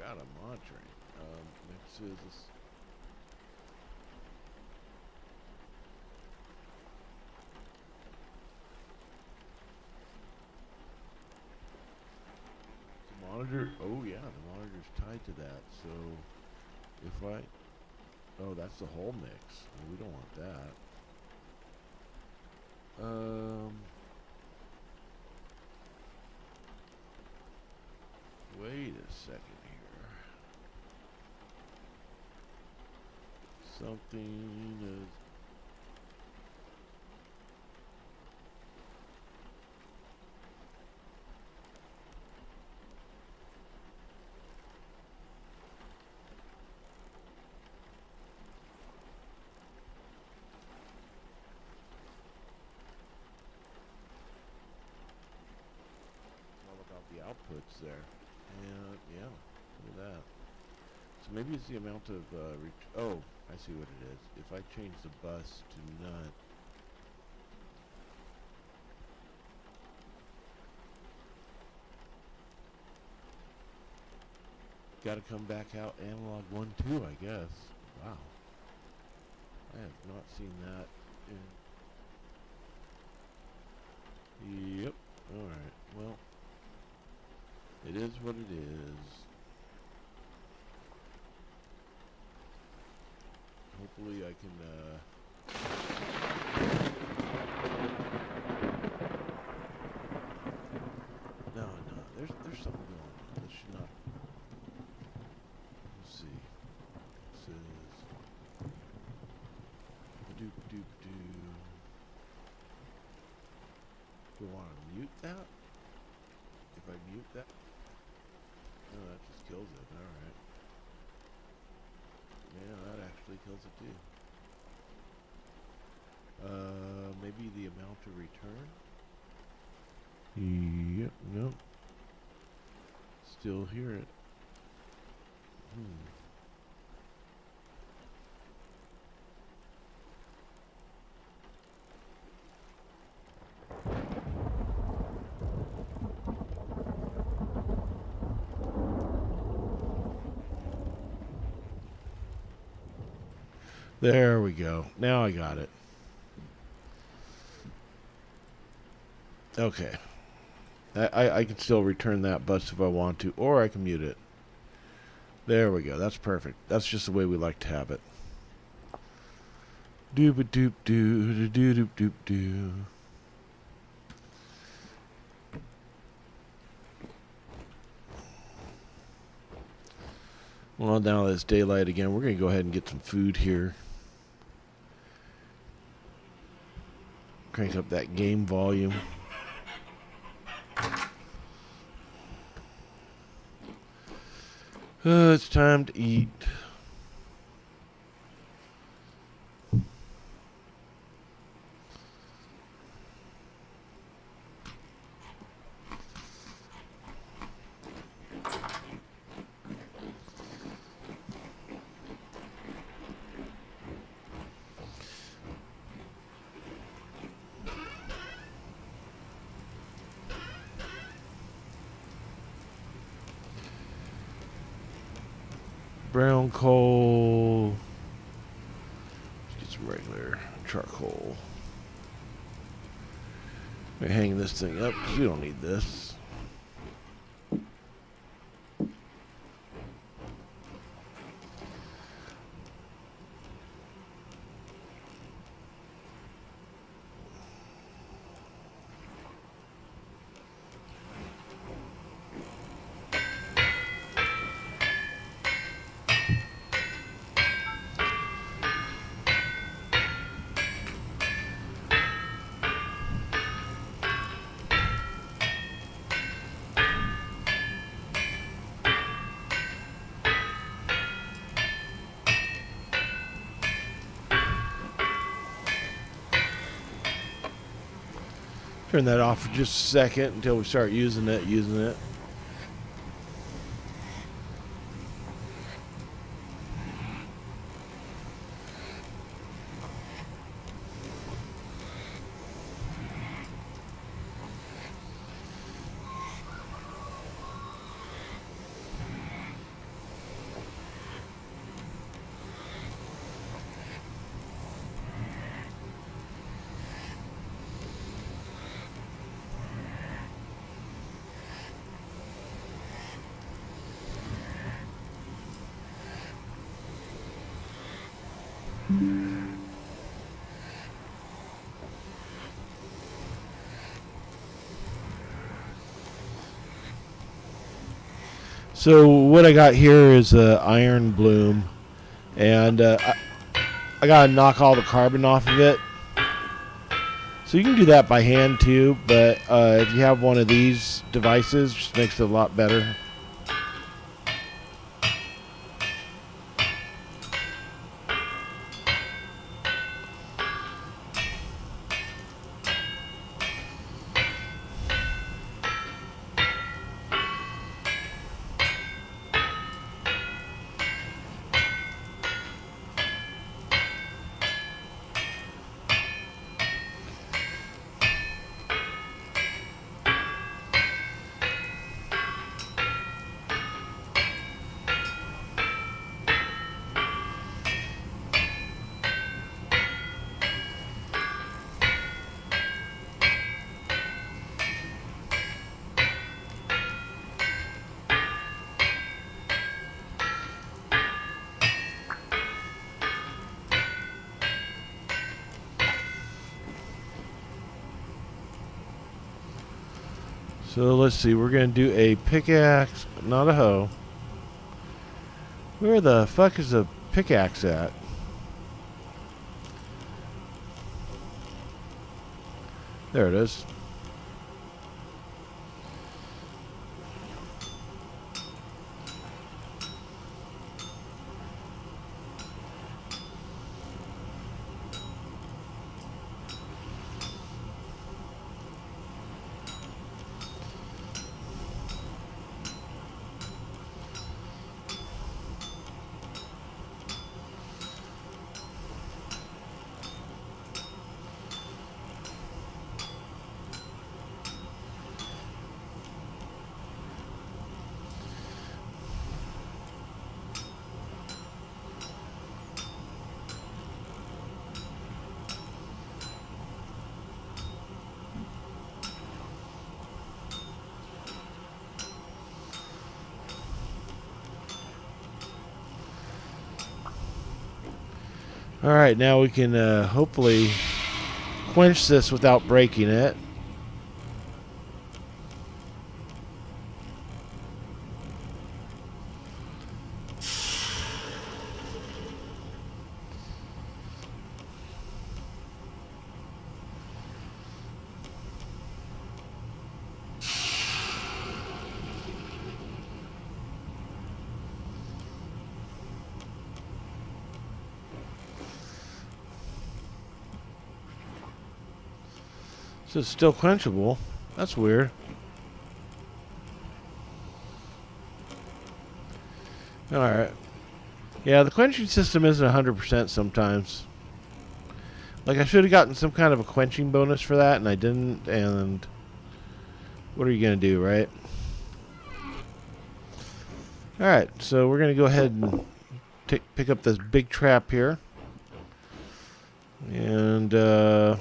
out of monitoring. Next is this. The monitor. Oh yeah, the monitor's tied to that. So if I, oh, that's the whole mix. We don't want that. Wait a second here. Something is. All about the outputs there. And yeah, look at that. So maybe it's the amount of, oh, I see what it is. If I change the bus to nut, gotta come back out analog 1, 2, I guess. Wow. I have not seen that in... Yep. Alright, well, it is what it is. Hopefully I can, No, there's something going on. This should not... Let's see. This is... Doop-doop-doo. Do I want to mute that? If I mute that? No, that just kills it. Alright. Yeah, that actually kills it too. Maybe the amount to return? Yep, nope. Still hear it. There we go. Now I got it. Okay. I can still return that bus if I want to, or I can mute it. There we go. That's perfect. That's just the way we like to have it. Doop-a-doop-doo-doo-doop-doop-doo. Well, now that it's daylight again, we're going to go ahead and get some food here. Crank up that game volume. It's time to eat. Brown coal. Let's get some regular charcoal. We're hanging this thing up because we don't need this. Turn that off for just a second until we start using it. So what I got here is iron bloom, and I gotta knock all the carbon off of it. So you can do that by hand too, but if you have one of these devices, it just makes it a lot better. So let's see, we're going to do a pickaxe, not a hoe. Where the fuck is the pickaxe at? There it is. Alright, now we can hopefully quench this without breaking it. So it's still quenchable. That's weird. Alright. Yeah, the quenching system isn't 100% sometimes. Like, I should have gotten some kind of a quenching bonus for that, and I didn't, and what are you going to do, right? Alright, so we're going to go ahead and pick up this big trap here. And,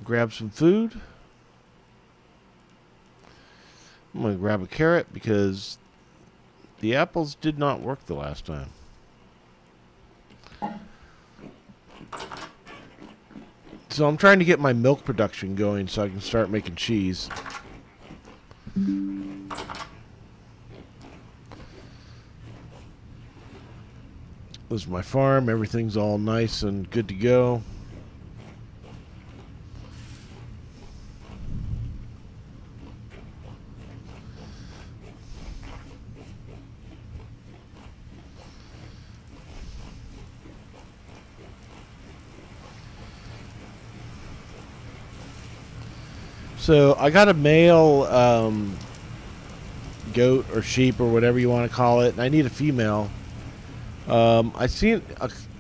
grab some food. I'm going to grab a carrot because the apples did not work the last time. So I'm trying to get my milk production going so I can start making cheese. This is my farm. Everything's all nice and good to go. So I got a male goat or sheep or whatever you want to call it, and I need a female. I've seen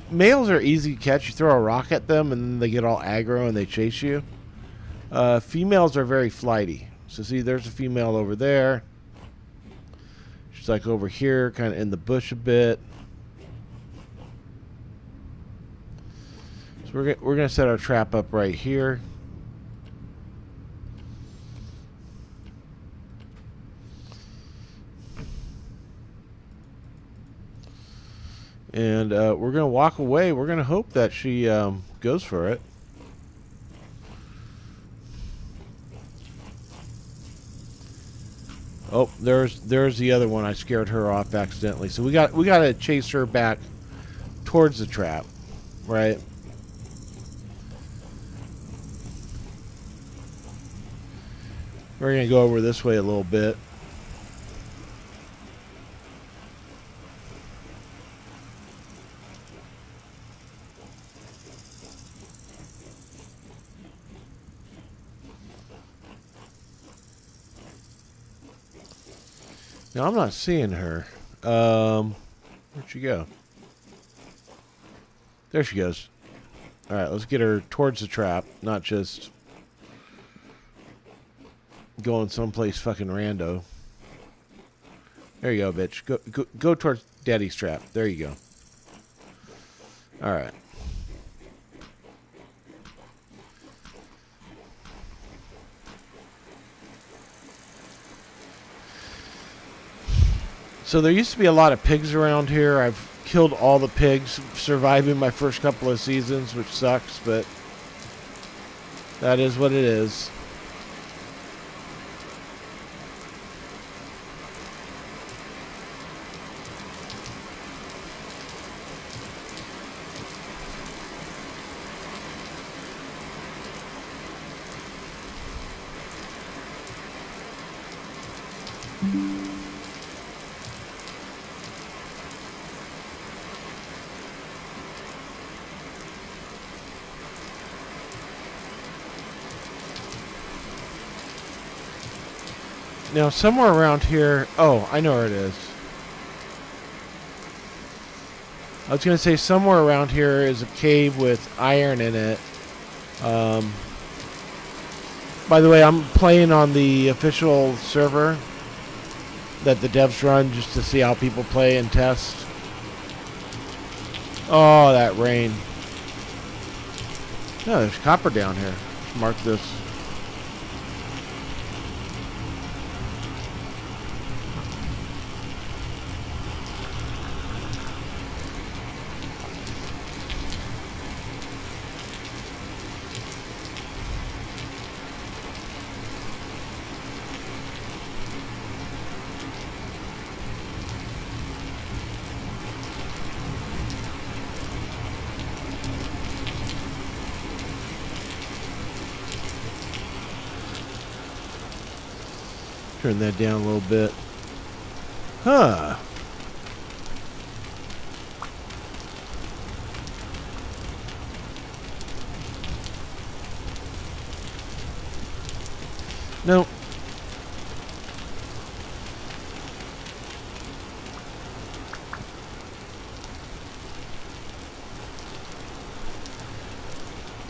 males are easy to catch. You throw a rock at them, and then they get all aggro and they chase you. Females are very flighty. So see, there's a female over there. She's like over here, kind of in the bush a bit. So we're gonna set our trap up right here. And we're going to walk away. We're going to hope that she goes for it. Oh, there's the other one. I scared her off accidentally. So we got to chase her back towards the trap, right? We're gonna go over this way a little bit. Now I'm not seeing her. Where'd she go? There she goes. All right, let's get her towards the trap, not just going someplace fucking rando. There you go, bitch. Go towards Daddy's trap. There you go. All right. So there used to be a lot of pigs around here. I've killed all the pigs, surviving my first couple of seasons, which sucks, but that is what it is. Now, somewhere around here... Oh, I know where it is. I was going to say somewhere around here is a cave with iron in it. By the way, I'm playing on the official server that the devs run just to see how people play and test. Oh, that rain. No, there's copper down here. Let's mark this. Turn that down a little bit. Huh. No.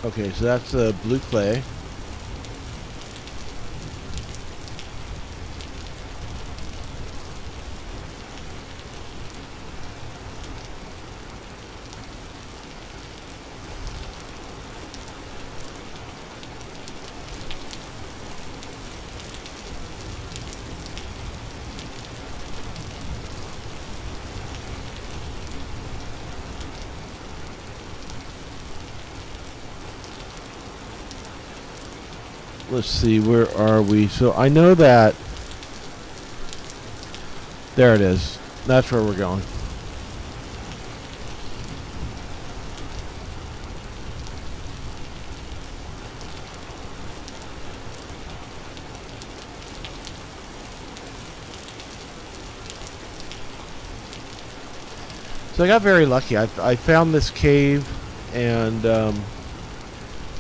Okay, so that's blue clay. Let's see, where are we? So I know that... There it is. That's where we're going. So I got very lucky. I found this cave and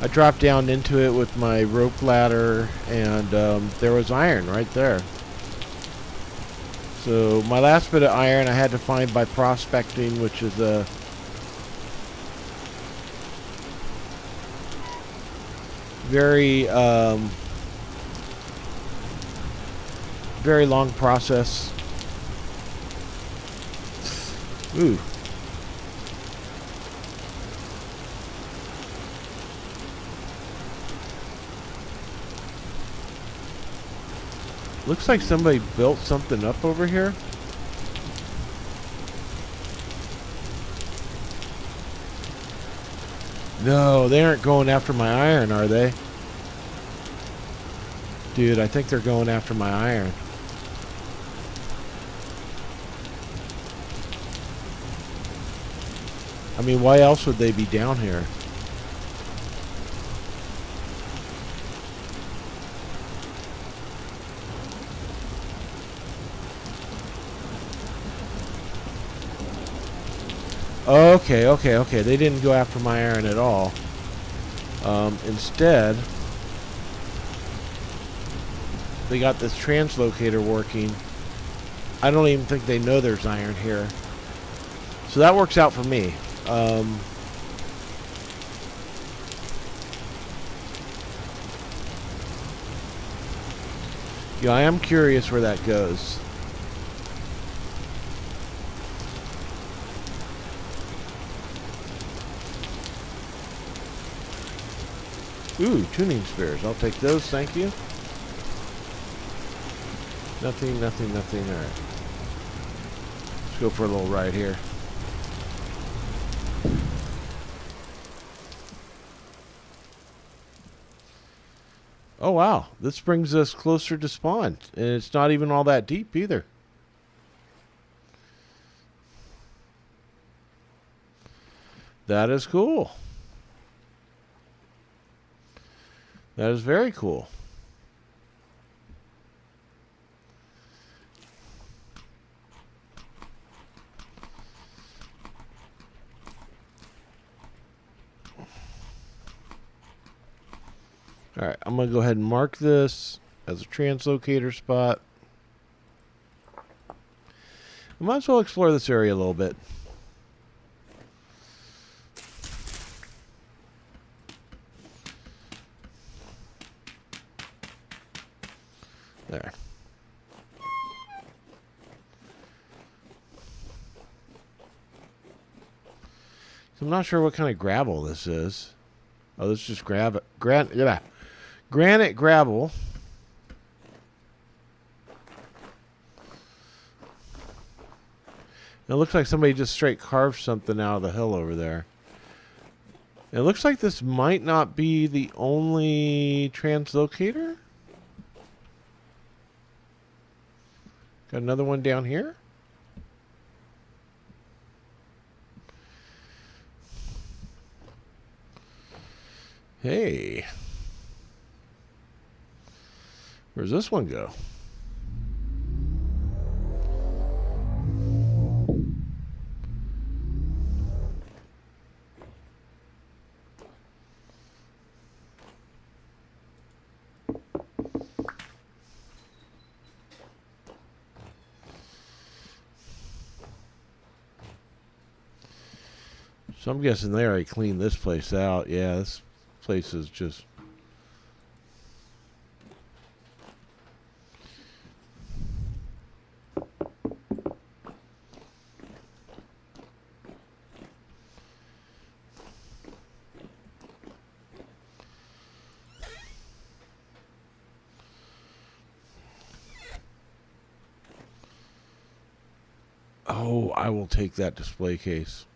I dropped down into it with my rope ladder, and there was iron right there. So my last bit of iron I had to find by prospecting, which is a very very long process. Ooh. Looks like somebody built something up over here. No, they aren't going after my iron, are they? Dude, I think they're going after my iron. I mean, why else would they be down here? Okay, okay, okay. They didn't go after my iron at all. Instead, they got this translocator working. I don't even think they know there's iron here. So that works out for me. Yeah, I am curious where that goes. Ooh, tuning spears. I'll take those, thank you. Nothing, nothing, nothing. Alright. Let's go for a little ride here. Oh wow, this brings us closer to spawn. And it's not even all that deep either. That is cool. That is very cool. Alright, I'm going to go ahead and mark this as a translocator spot. I might as well explore this area a little bit. There. So I'm not sure what kind of gravel this is. Oh, this is just granite gravel. It looks like somebody just straight carved something out of the hill over there. It looks like this might not be the only translocator. Got another one down here. Hey. Where's this one go? So I'm guessing they already cleaned this place out. Yeah, this place is just... Oh, I will take that display case.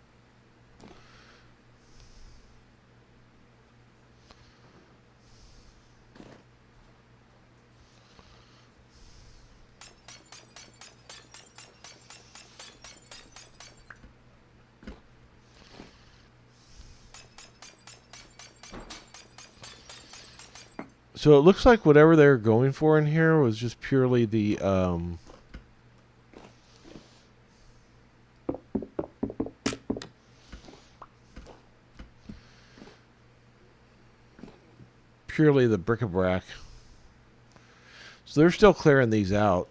So it looks like whatever they're going for in here was just purely the bric-a-brac. So they're still clearing these out.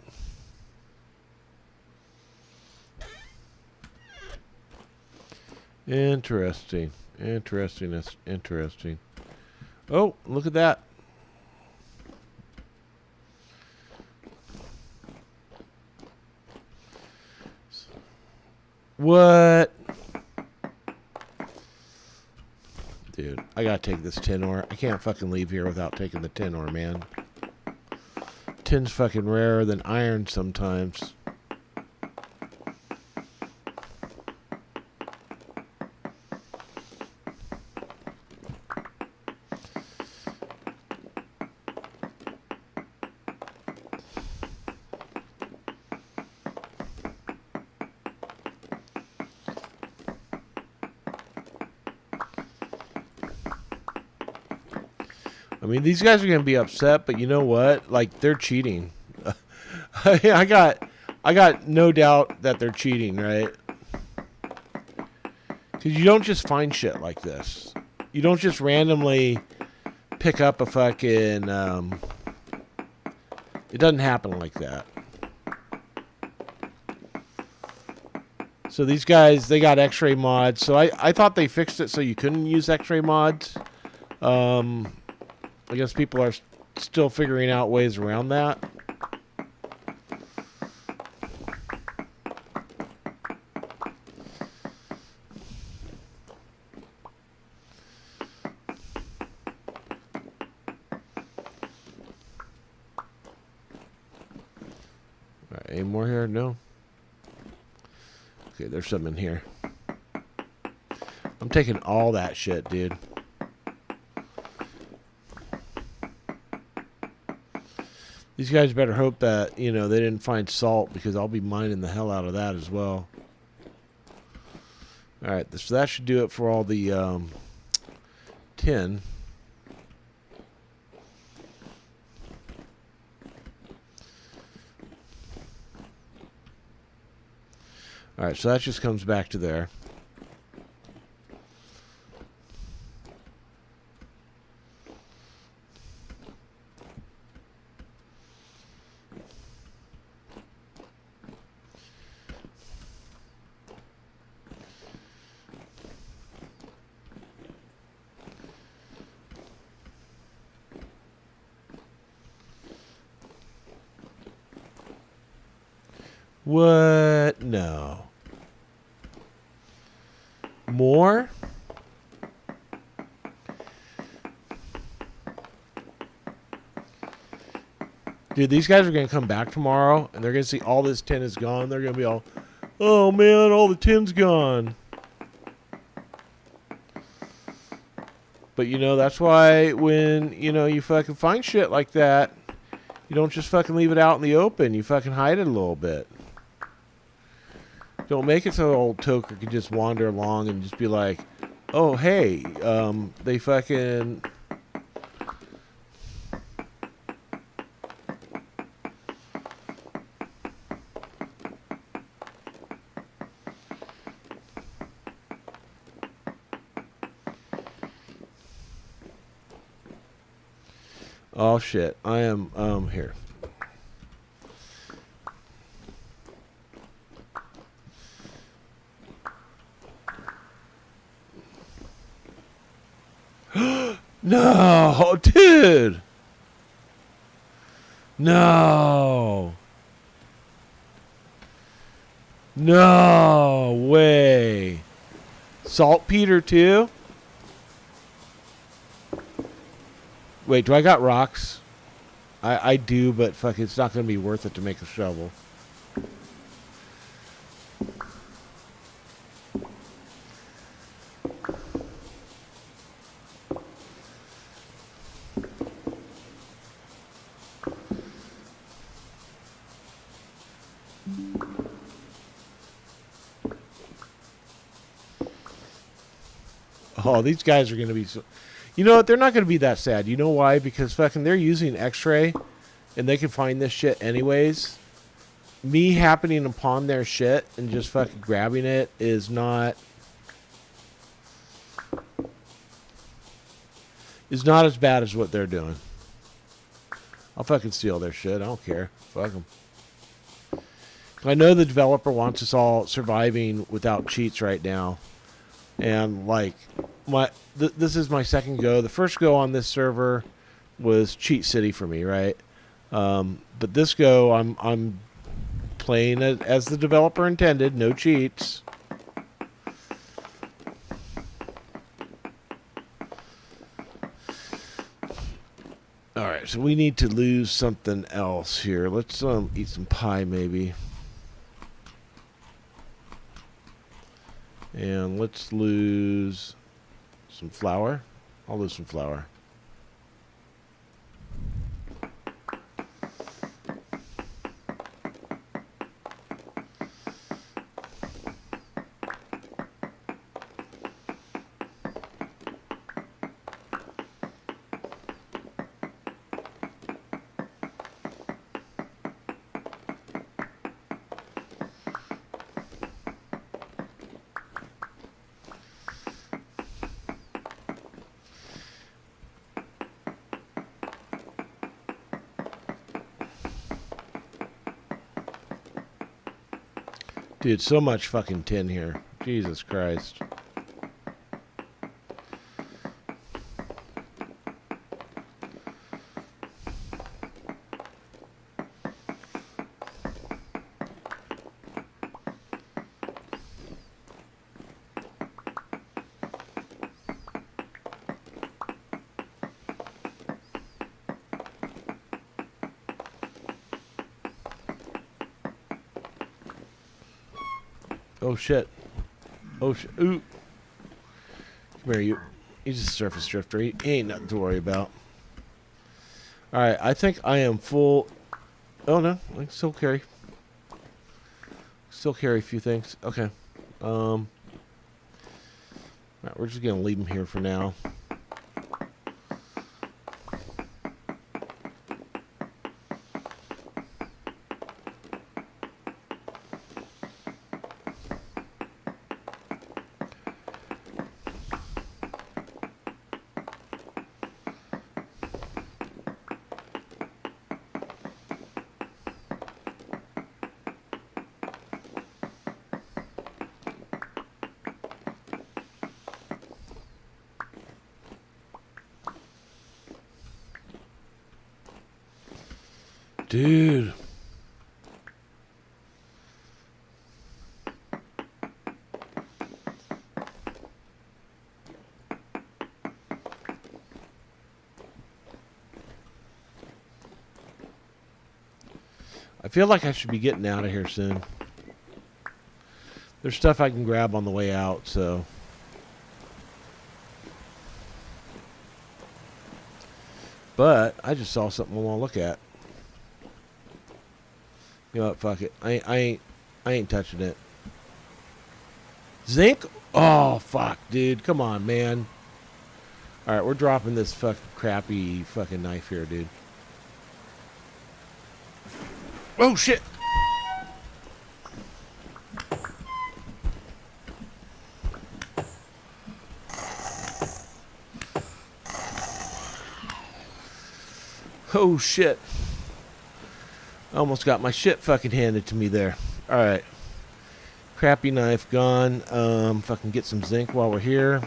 Interesting. Interesting. That's interesting. Oh, look at that. What? Dude, I gotta take this tin ore. I can't fucking leave here without taking the tin ore, man. Tin's fucking rarer than iron sometimes. I mean, these guys are going to be upset, but you know what? Like, they're cheating. I got no doubt that they're cheating, right? Because you don't just find shit like this. You don't just randomly pick up a fucking... it doesn't happen like that. So these guys, they got X-ray mods. So I thought they fixed it so you couldn't use X-ray mods. I guess people are still figuring out ways around that. All right, any more here? No. Okay, there's some in here. I'm taking all that shit, dude. These guys better hope that, you know, they didn't find salt, because I'll be mining the hell out of that as well. Alright, so that should do it for all the tin. Alright, so that just comes back to there. What? No. More? Dude, these guys are going to come back tomorrow, and they're going to see all this tin is gone. They're going to be all, oh, man, all the tin's gone. But, you know, that's why when, you know, you fucking find shit like that, you don't just fucking leave it out in the open. You fucking hide it a little bit. Don't make it so old Toker can just wander along and just be like, oh, hey, they fucking... Oh, shit. I am, here. No, dude. No. No way. Saltpeter too? Wait, do I got rocks? I do, but fuck, it's not going to be worth it to make a shovel. Oh, these guys are going to be... So, you know what? They're not going to be that sad. You know why? Because fucking they're using X-ray, and they can find this shit anyways. Me happening upon their shit and just fucking grabbing it is not... is not as bad as what they're doing. I'll fucking steal their shit. I don't care. Fuck them. I know the developer wants us all surviving without cheats right now. And, like, this is my second go. The first go on this server was Cheat City for me, right? But this go, I'm playing it as the developer intended. No cheats. Alright, so we need to lose something else here. Let's eat some pie, maybe. And let's lose some flour. I'll lose some flour. Dude, so much fucking tin here. Jesus Christ. Oh shit. Oh shit. Ooh. Come here, you. He's a surface drifter. He ain't nothing to worry about. Alright, I think I am full. Oh no, I can still carry. Still carry a few things. Okay. Right, we're just gonna leave him here for now. Dude. I feel like I should be getting out of here soon. There's stuff I can grab on the way out, so. But I just saw something I want to look at. You know what? Fuck it. I ain't touching it. Zinc? Oh fuck, dude. Come on, man. All right, we're dropping this fucking crappy fucking knife here, dude. Oh shit. Oh shit. I almost got my shit fucking handed to me there. Alright. Crappy knife gone. Fucking get some zinc while we're here.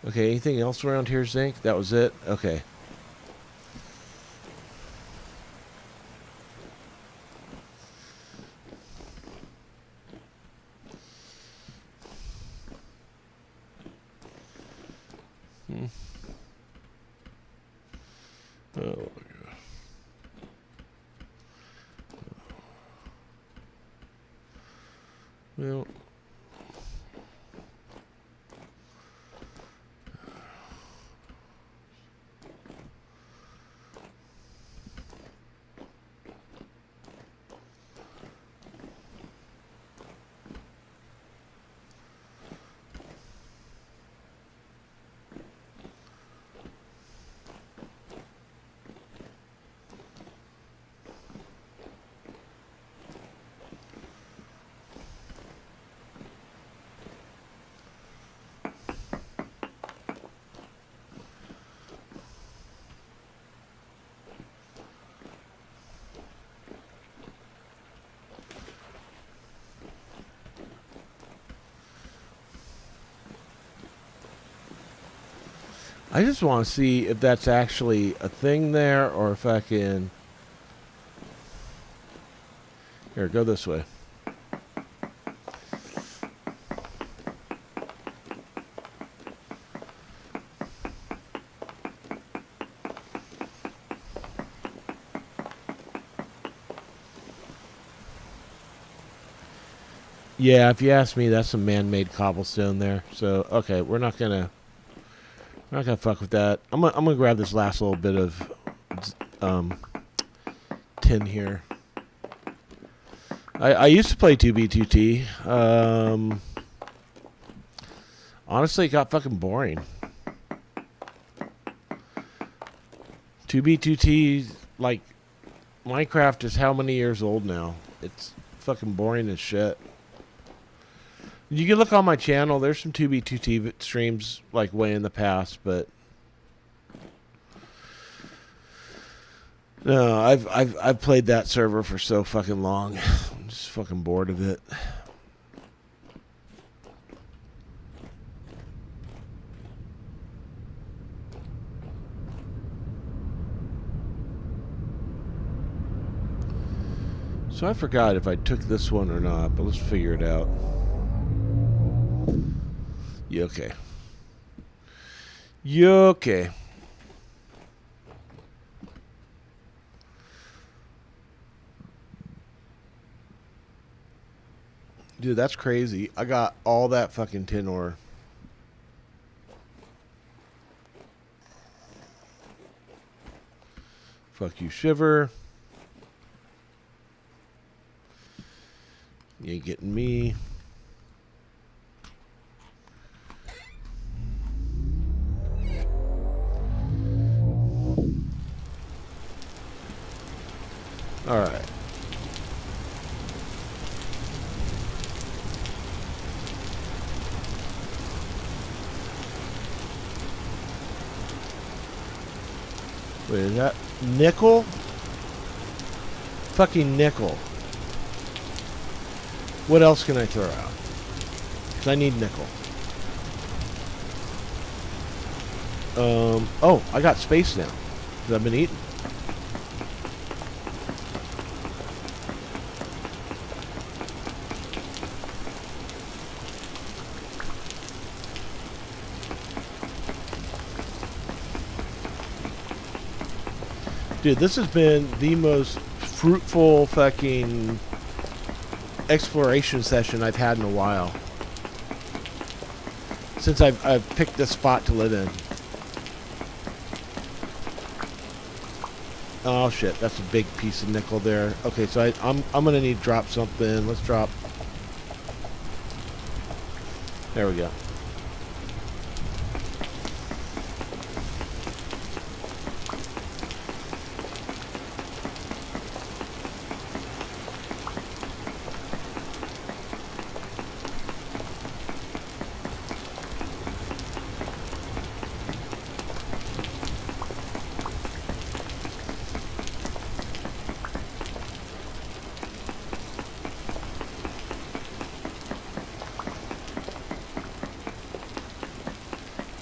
Okay, anything else around here, zinc? That was it? Okay. Oh my god. Well. I just want to see if that's actually a thing there or if I can... Here, go this way. Yeah, if you ask me, that's some man-made cobblestone there. So, okay, we're not gonna fuck with that. I'm gonna grab this last little bit of tin here. I used to play 2B2T. Honestly, it got fucking boring. 2B2T, like, Minecraft is how many years old now? It's fucking boring as shit. You can look on my channel. There's some 2B2T streams like way in the past, but no, I've played that server for so fucking long. I'm just fucking bored of it. So I forgot if I took this one or not, but let's figure it out. You okay? You okay? Dude, that's crazy. I got all that fucking tin ore. Fuck you, Shiver. You ain't getting me. All right. Wait, is that nickel? Fucking nickel. What else can I throw out? Because I need nickel. Oh, I got space now. Because I've been eating. Dude, this has been the most fruitful fucking exploration session I've had in a while. Since I've picked this spot to live in. Oh shit, that's a big piece of nickel there. Okay, so I'm gonna need to drop something. Let's drop. There we go.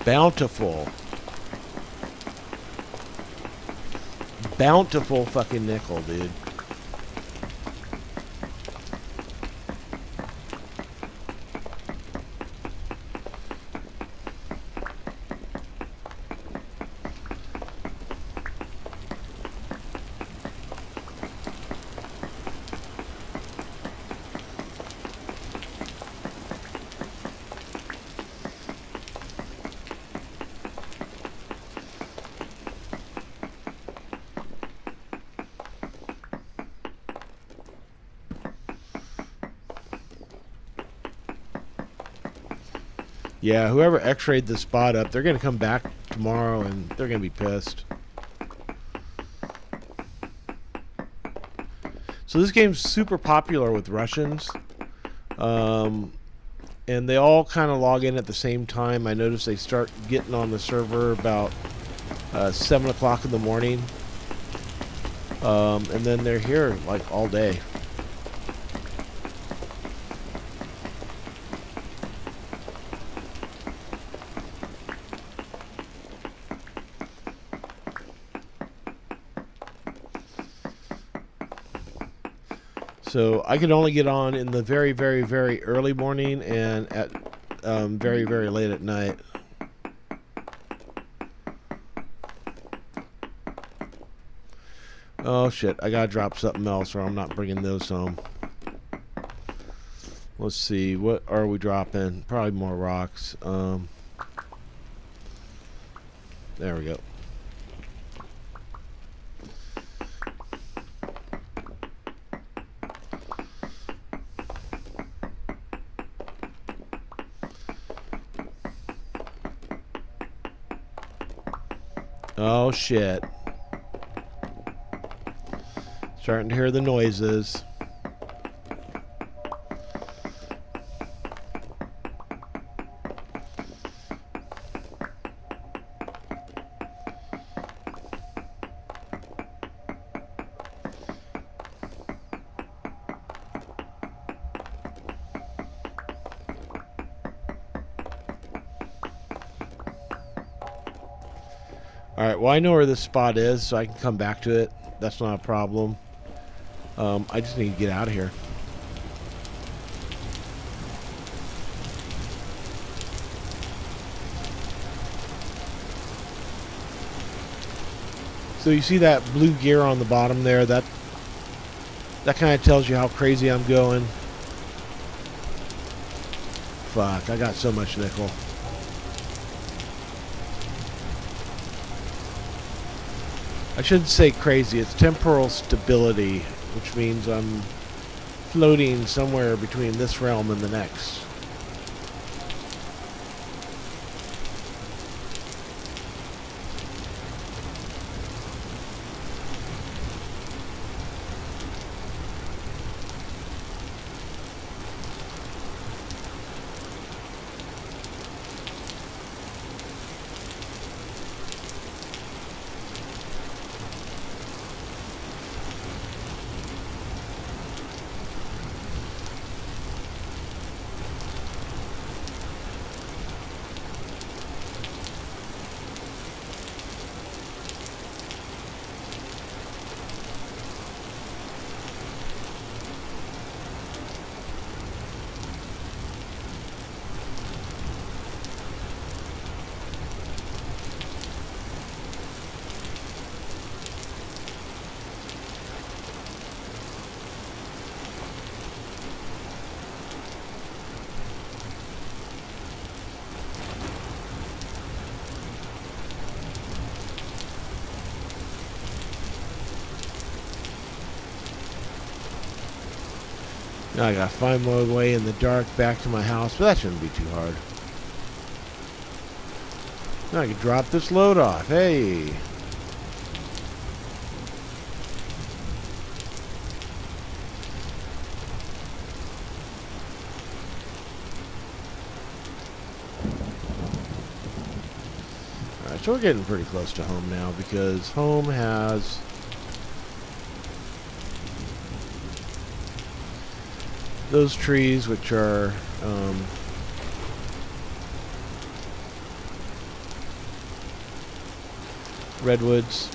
Bountiful. Bountiful fucking nickel, dude. Yeah, whoever x-rayed the spot up, they're going to come back tomorrow and they're going to be pissed. So this game's super popular with Russians. And they all kind of log in at the same time. I notice they start getting on the server about 7 o'clock in the morning. And then they're here like all day. So I could only get on in the very, very, very early morning and at very, very late at night. Oh shit, I gotta drop something else or I'm not bringing those home. Let's see, what are we dropping? Probably more rocks. There we go. Oh shit. Starting to hear the noises. Alright, well I know where this spot is, so I can come back to it. That's not a problem. I just need to get out of here. So you see that blue gear on the bottom there? That kind of tells you how crazy I'm going. Fuck, I got so much nickel. I shouldn't say crazy, it's temporal stability, which means I'm floating somewhere between this realm and the next. Now I gotta find my way in the dark back to my house, but that shouldn't be too hard. Now I can drop this load off. Hey! Alright, so we're getting pretty close to home now because home has those trees which are redwoods.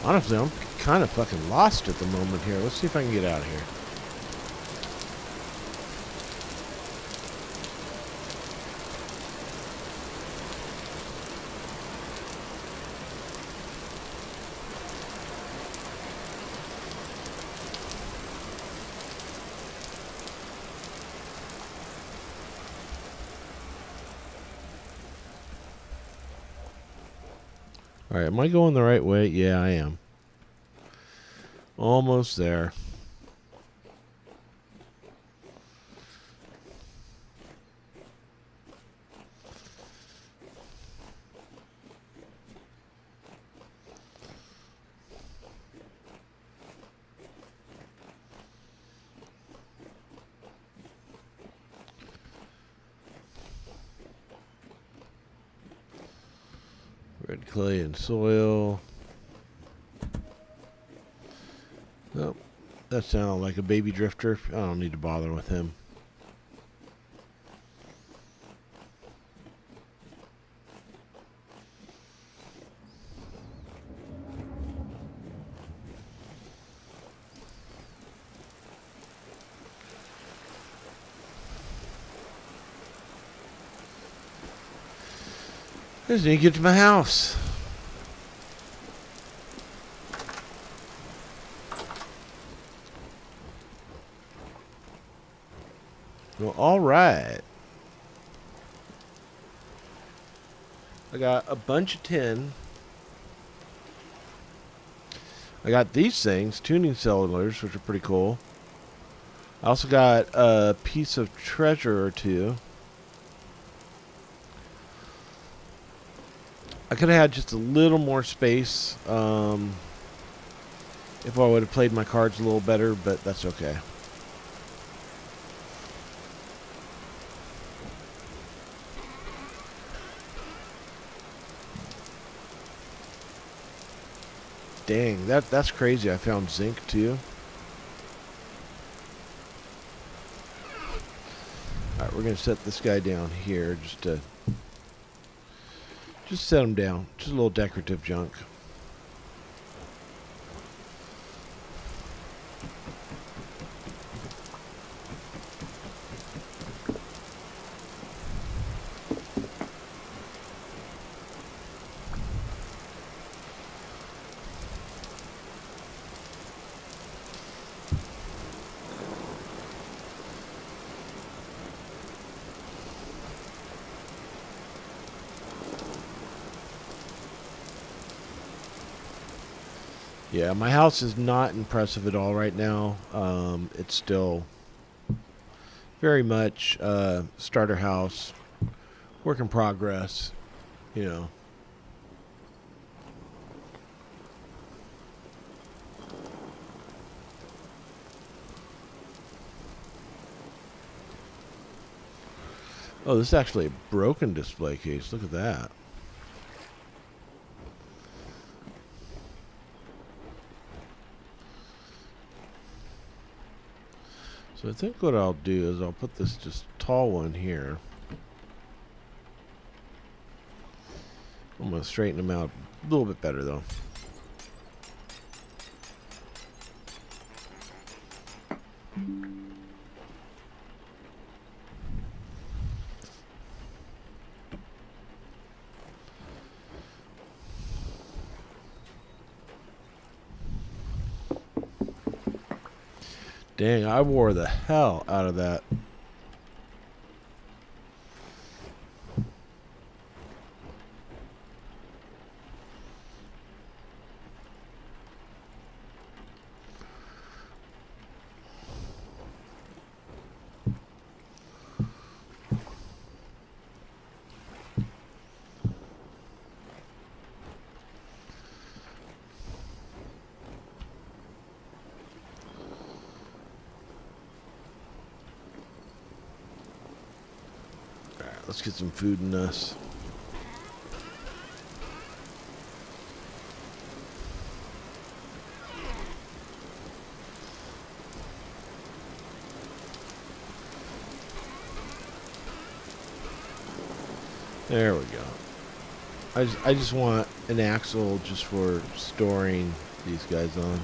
Honestly, I'm kind of fucking lost at the moment here. Let's see if I can get out of here. Alright, am I going the right way? Yeah, I am. Almost there. Red clay and soil. Nope. That sounded like a baby drifter. I don't need to bother with him. I just need to get to my house. Well, alright. I got a bunch of tin. I got these things, tuning cylinders, which are pretty cool. I also got a piece of treasure or two. I could have had just a little more space if I would have played my cards a little better, but that's okay. Dang, that's crazy. I found zinc too. Alright, we're gonna set this guy down here just set him down. Just a little decorative junk. Yeah, my house is not impressive at all right now. It's still very much starter house, work in progress, you know. Oh, this is actually a broken display case. Look at that. So I think what I'll do is I'll put this just tall one here. I'm going to straighten them out a little bit better though. Dang, I wore the hell out of that. Let's get some food in us. There we go. I just want an axle just for storing these guys on.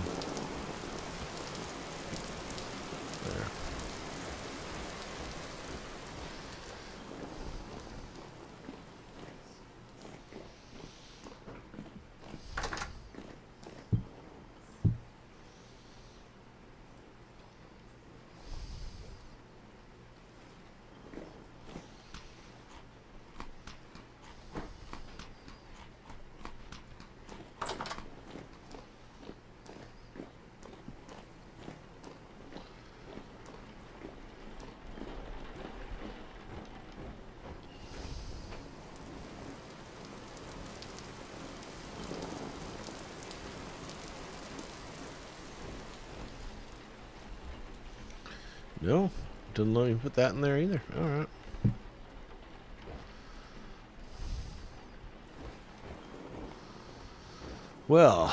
There. No, didn't let me put that in there either. All right. Well,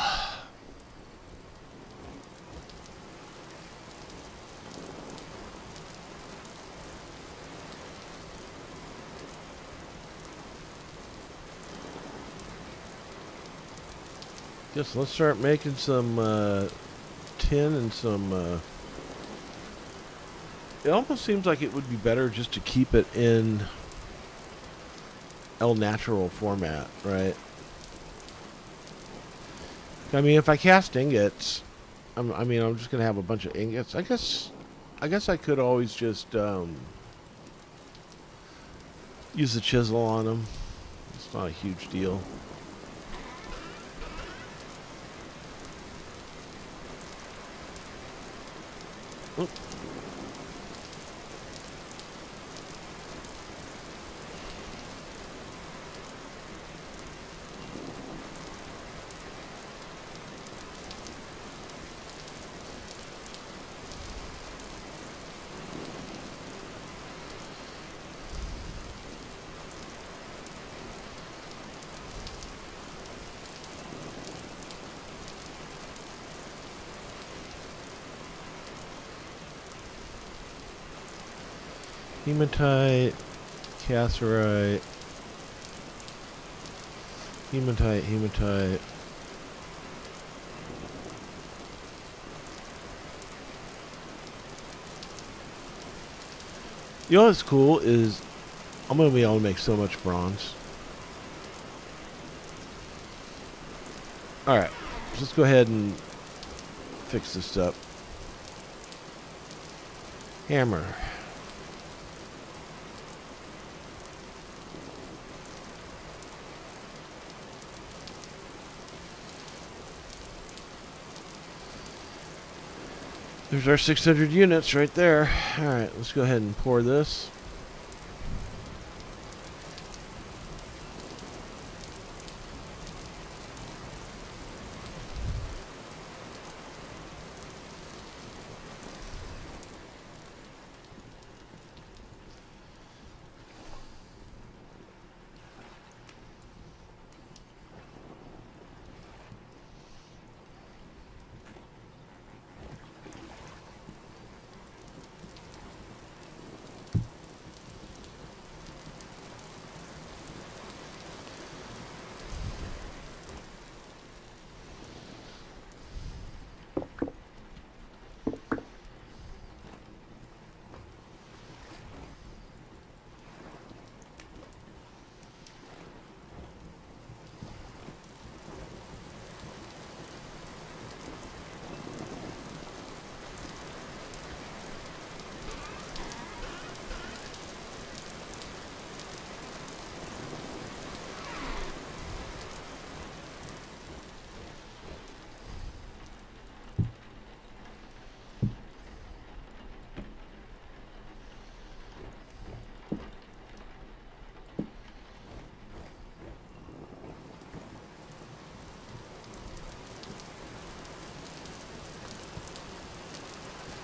guess let's start making some tin and some. It almost seems like it would be better just to keep it in El Natural format, right? I mean, if I cast ingots, I'm just gonna have a bunch of ingots. I guess I could always just use the chisel on them. It's not a huge deal. Oop. Hematite, cassiterite, hematite. You know what's cool is I'm going to be able to make so much bronze. Alright, let's go ahead and fix this up. Hammer. There's our 600 units right there. Alright, let's go ahead and pour this.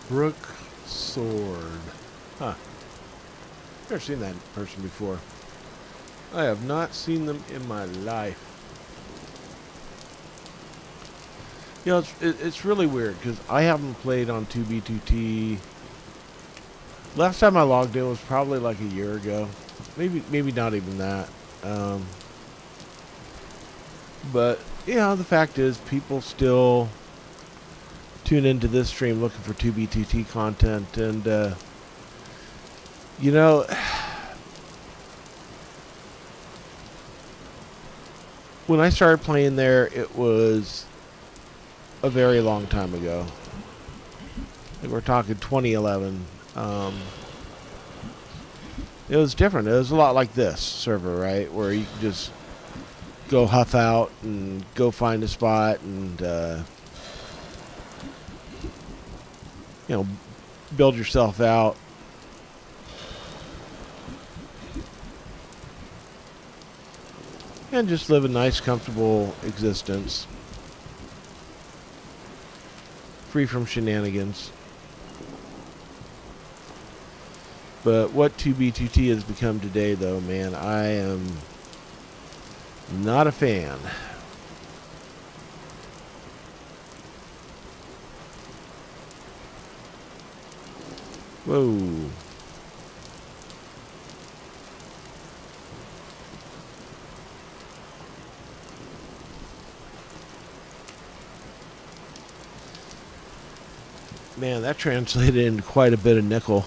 Brook Sword. Huh. Never seen that person before. I have not seen them in my life. You know, it's really weird because I haven't played on 2B2T. Last time I logged in was probably like a year ago. Maybe not even that. But, yeah, the fact is people still tune into this stream looking for 2B2T content. And, you know, when I started playing there, it was a very long time ago. Like we're talking 2011. It was different. It was a lot like this server, right? Where you can just go huff out and go find a spot and, you know, build yourself out. And just live a nice, comfortable existence. Free from shenanigans. But what 2B2T has become today, though, man, I am not a fan. Whoa. Man, that translated into quite a bit of nickel.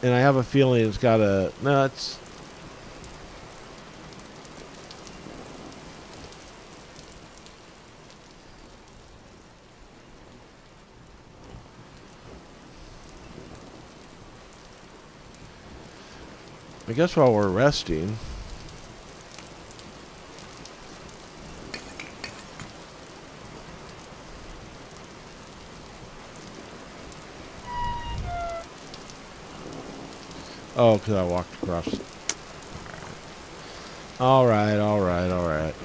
And I have a feeling it's got a... No, it's... I guess while we're resting... Oh, because I walked across. Alright.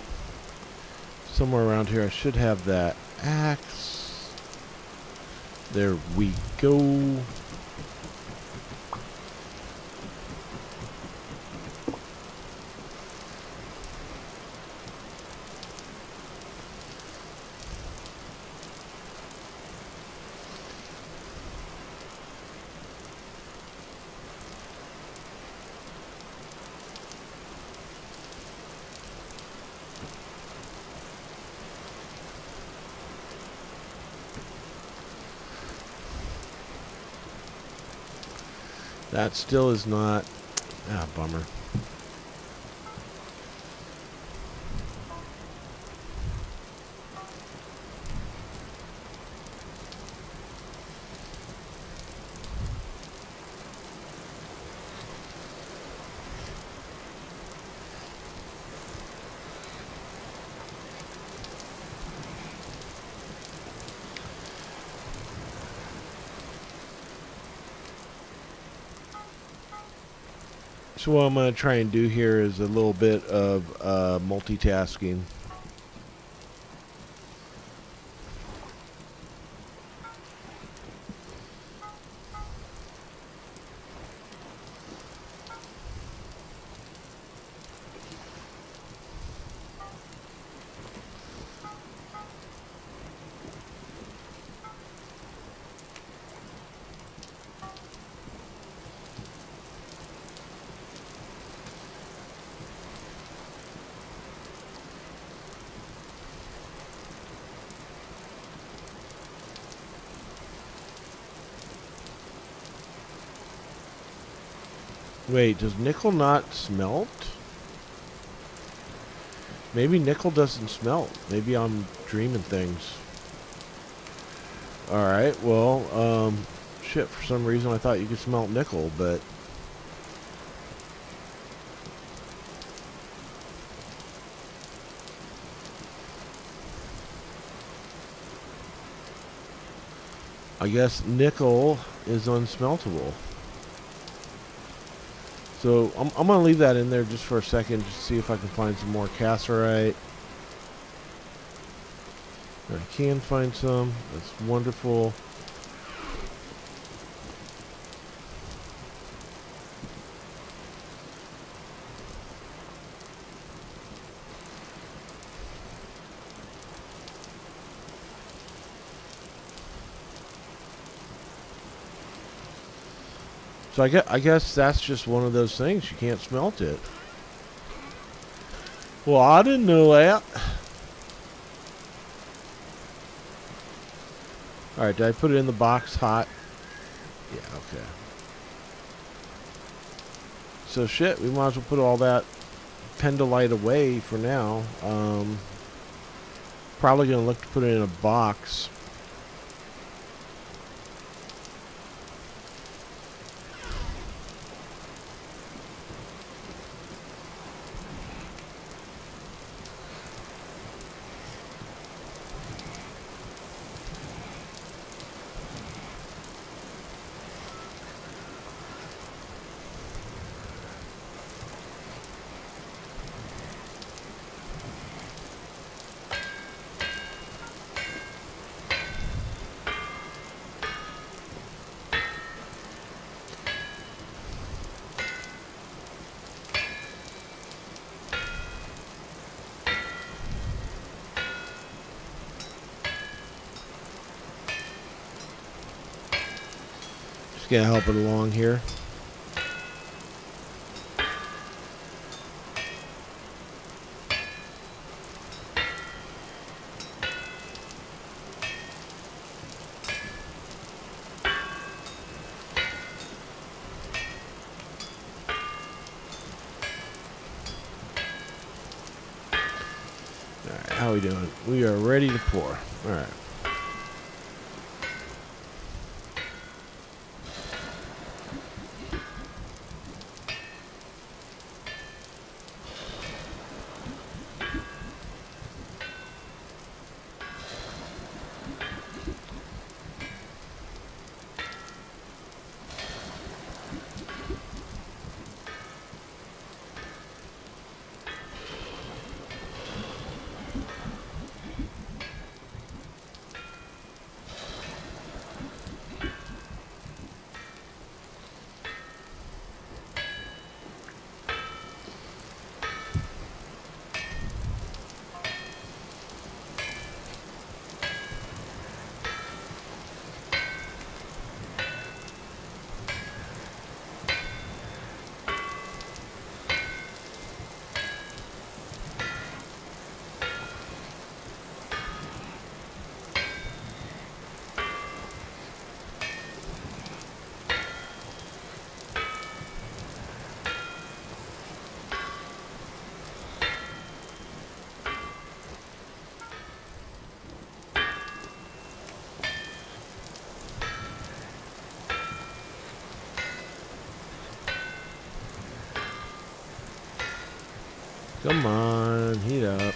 Somewhere around here I should have that axe. There we go. That still is not... Ah, bummer. So what I'm going to try and do here is a little bit of multitasking. Wait, does nickel not smelt? Maybe nickel doesn't smelt. Maybe I'm dreaming things. Alright, well, shit, for some reason I thought you could smelt nickel, but... I guess nickel is unsmeltable. So I'm going to leave that in there just for a second, just to see if I can find some more cassiterite. I can find some. That's wonderful. So I guess that's just one of those things. You can't smelt it. Well, I didn't know that. Alright, did I put it in the box hot? Yeah, okay. So shit, we might as well put all that pendolite away for now. Probably going to look to put it in a box. Just gonna help it along here. Alright, how are we doing? We are ready to pour. Alright. Come on, heat up.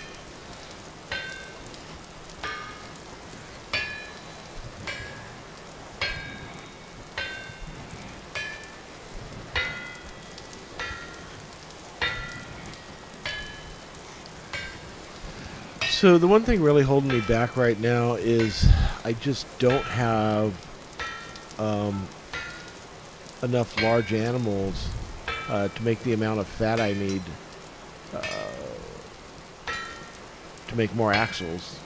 So the one thing really holding me back right now is I just don't have enough large animals to make the amount of fat I need to make more axles.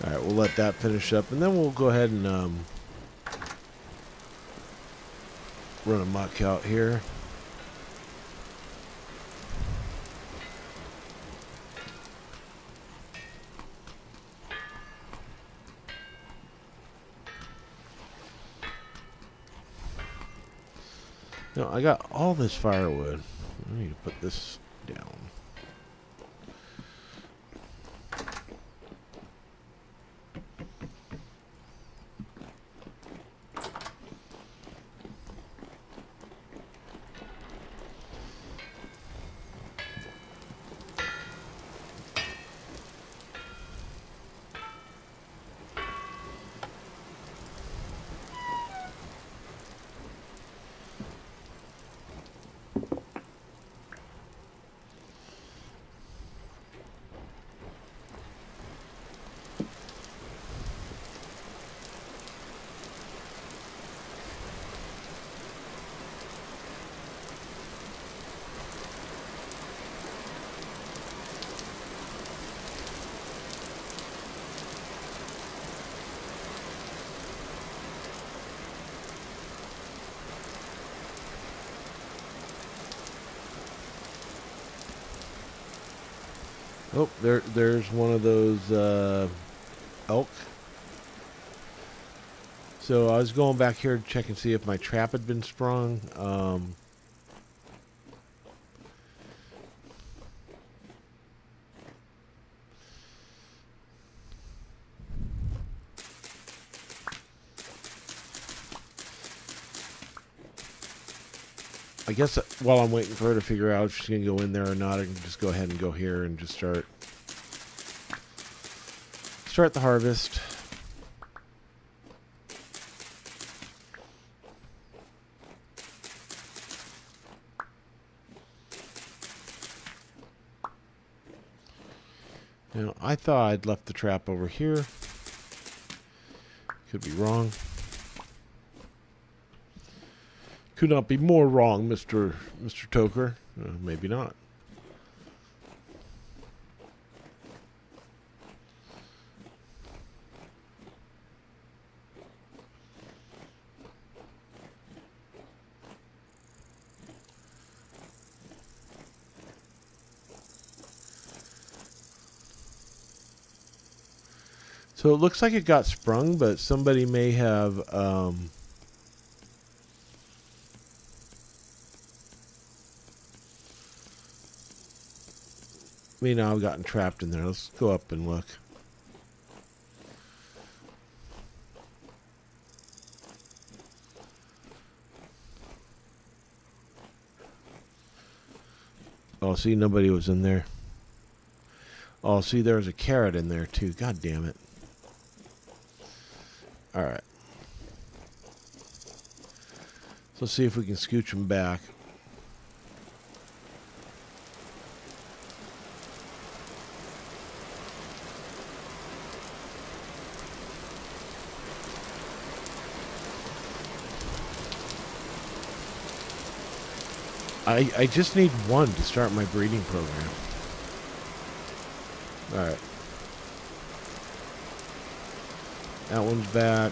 Alright, we'll let that finish up, and then we'll go ahead and run a muck out here. No, I got all this firewood. I need to put this down. Oh, there's one of those elk. So I was going back here to check and see if my trap had been sprung. I guess while I'm waiting for her to figure out if she's going to go in there or not, I can just go ahead and go here and just start the harvest. Now, I thought I'd left the trap over here. Could be wrong. Could not be more wrong, Mr. Toker. Maybe not. So it looks like it got sprung, but somebody may have may now have gotten trapped in there. Let's go up and look. Oh, see, nobody was in there. Oh, see, there was a carrot in there, too. God damn it. Alright. So let's see if we can scooch them back. I just need one to start my breeding program. Alright. That one's back.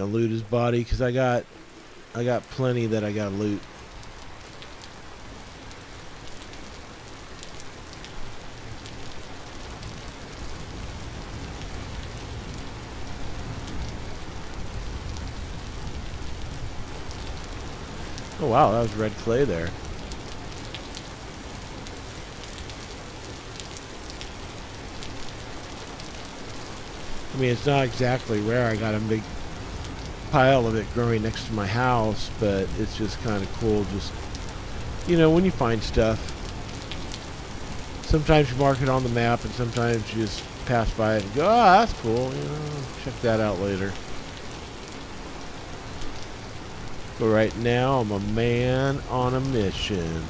gonna loot his body because I got plenty that I gotta loot. Oh wow, that was red clay there. I mean, it's not exactly rare. I got a big pile of it growing next to my house, but it's just kind of cool. Just, you know, when you find stuff, sometimes you mark it on the map, and sometimes you just pass by it and go, "Oh, that's cool. You know, check that out later." But right now, I'm a man on a mission.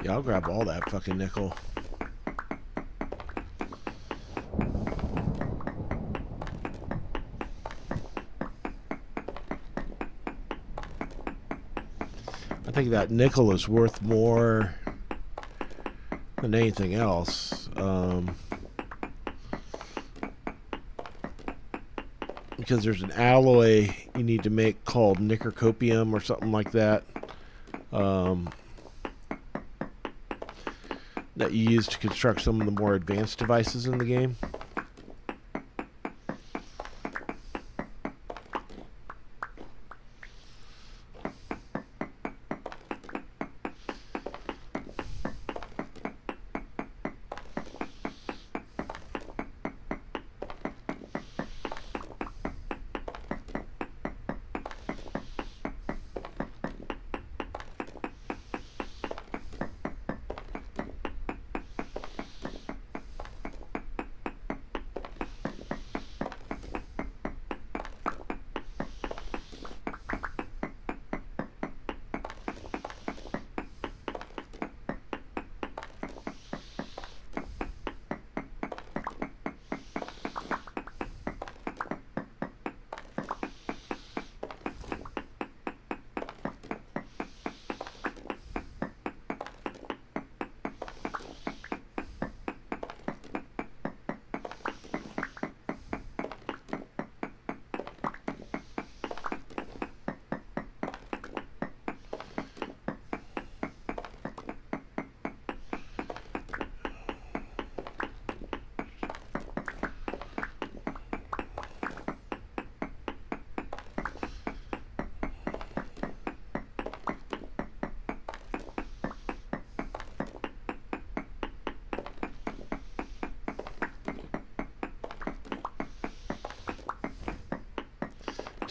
Yeah, I'll grab all that fucking nickel. I think that nickel is worth more than anything else. Because there's an alloy you need to make called nickercopium or something like that. That you use to construct some of the more advanced devices in the game.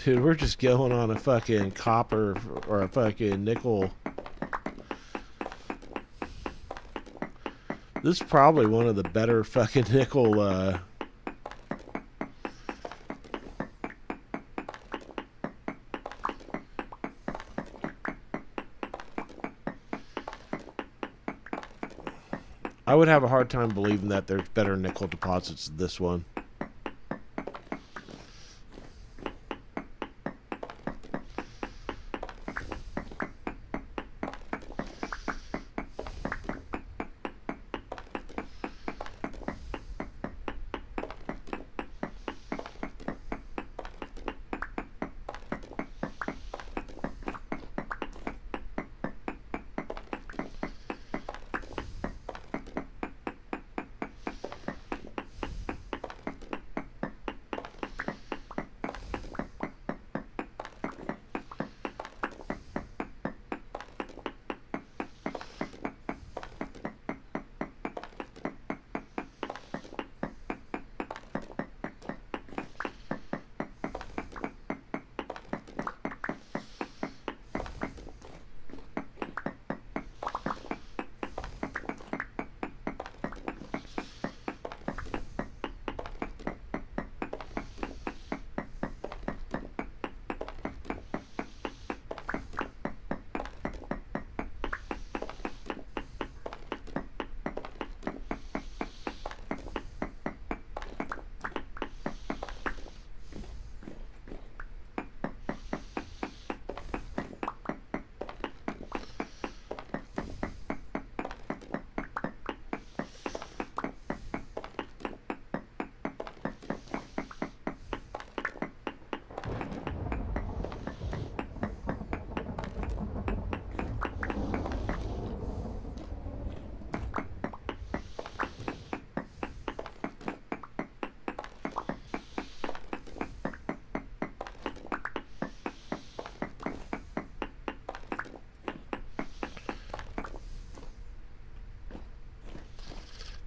Dude, we're just going on a fucking copper or a fucking nickel. This is probably one of the better fucking nickel I would have a hard time believing that there's better nickel deposits than this one.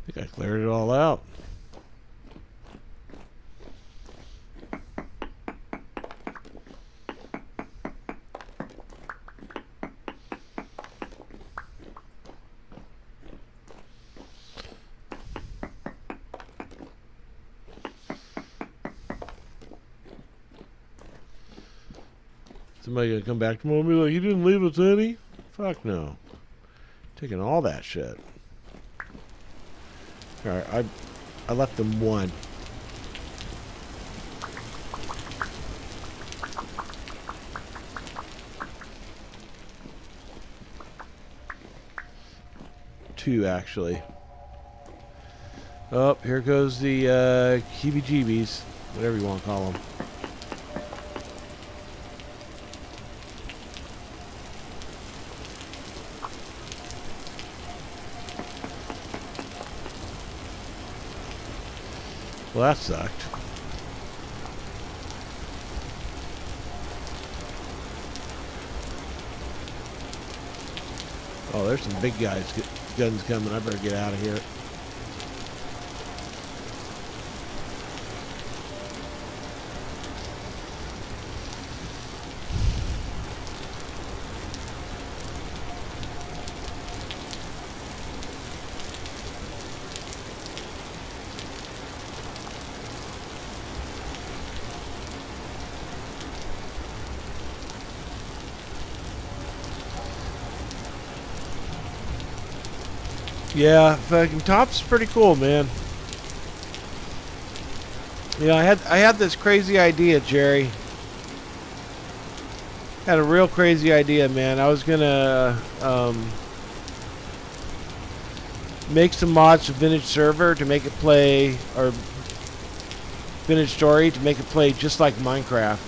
I think I cleared it all out. Somebody gonna come back tomorrow and be like, "You didn't leave us any?" Fuck no. Taking all that shit. Alright, I left them one. Two, actually. Oh, here goes the heebie-jeebies. Whatever you want to call them. Well, that sucked. Oh, there's some big guys, guns coming. I better get out of here. Yeah, fucking Top's pretty cool, man. Yeah, I had this crazy idea, Jerry. Had a real crazy idea, man. I was gonna make some mods to Vintage Server to make it play, or Vintage Story to make it play just like Minecraft.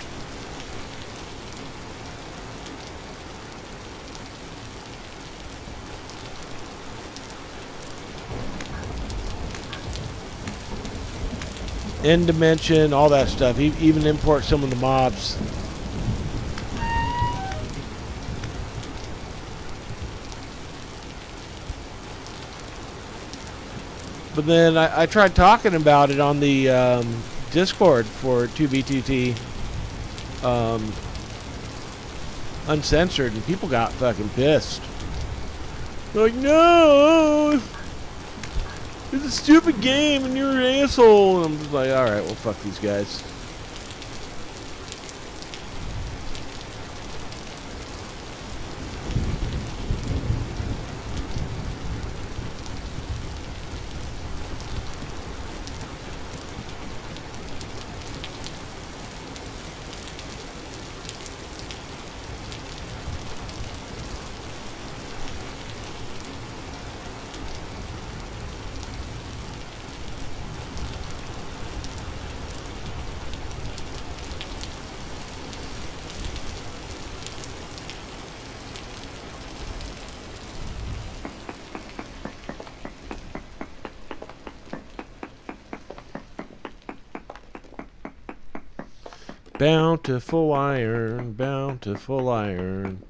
End dimension, all that stuff. Even import some of the mobs. But then I tried talking about it on the Discord for 2B2T Uncensored, and people got fucking pissed. They're like, no! It's a stupid game and you're an asshole. And I'm just like, alright, well, fuck these guys. Bountiful iron, bountiful iron.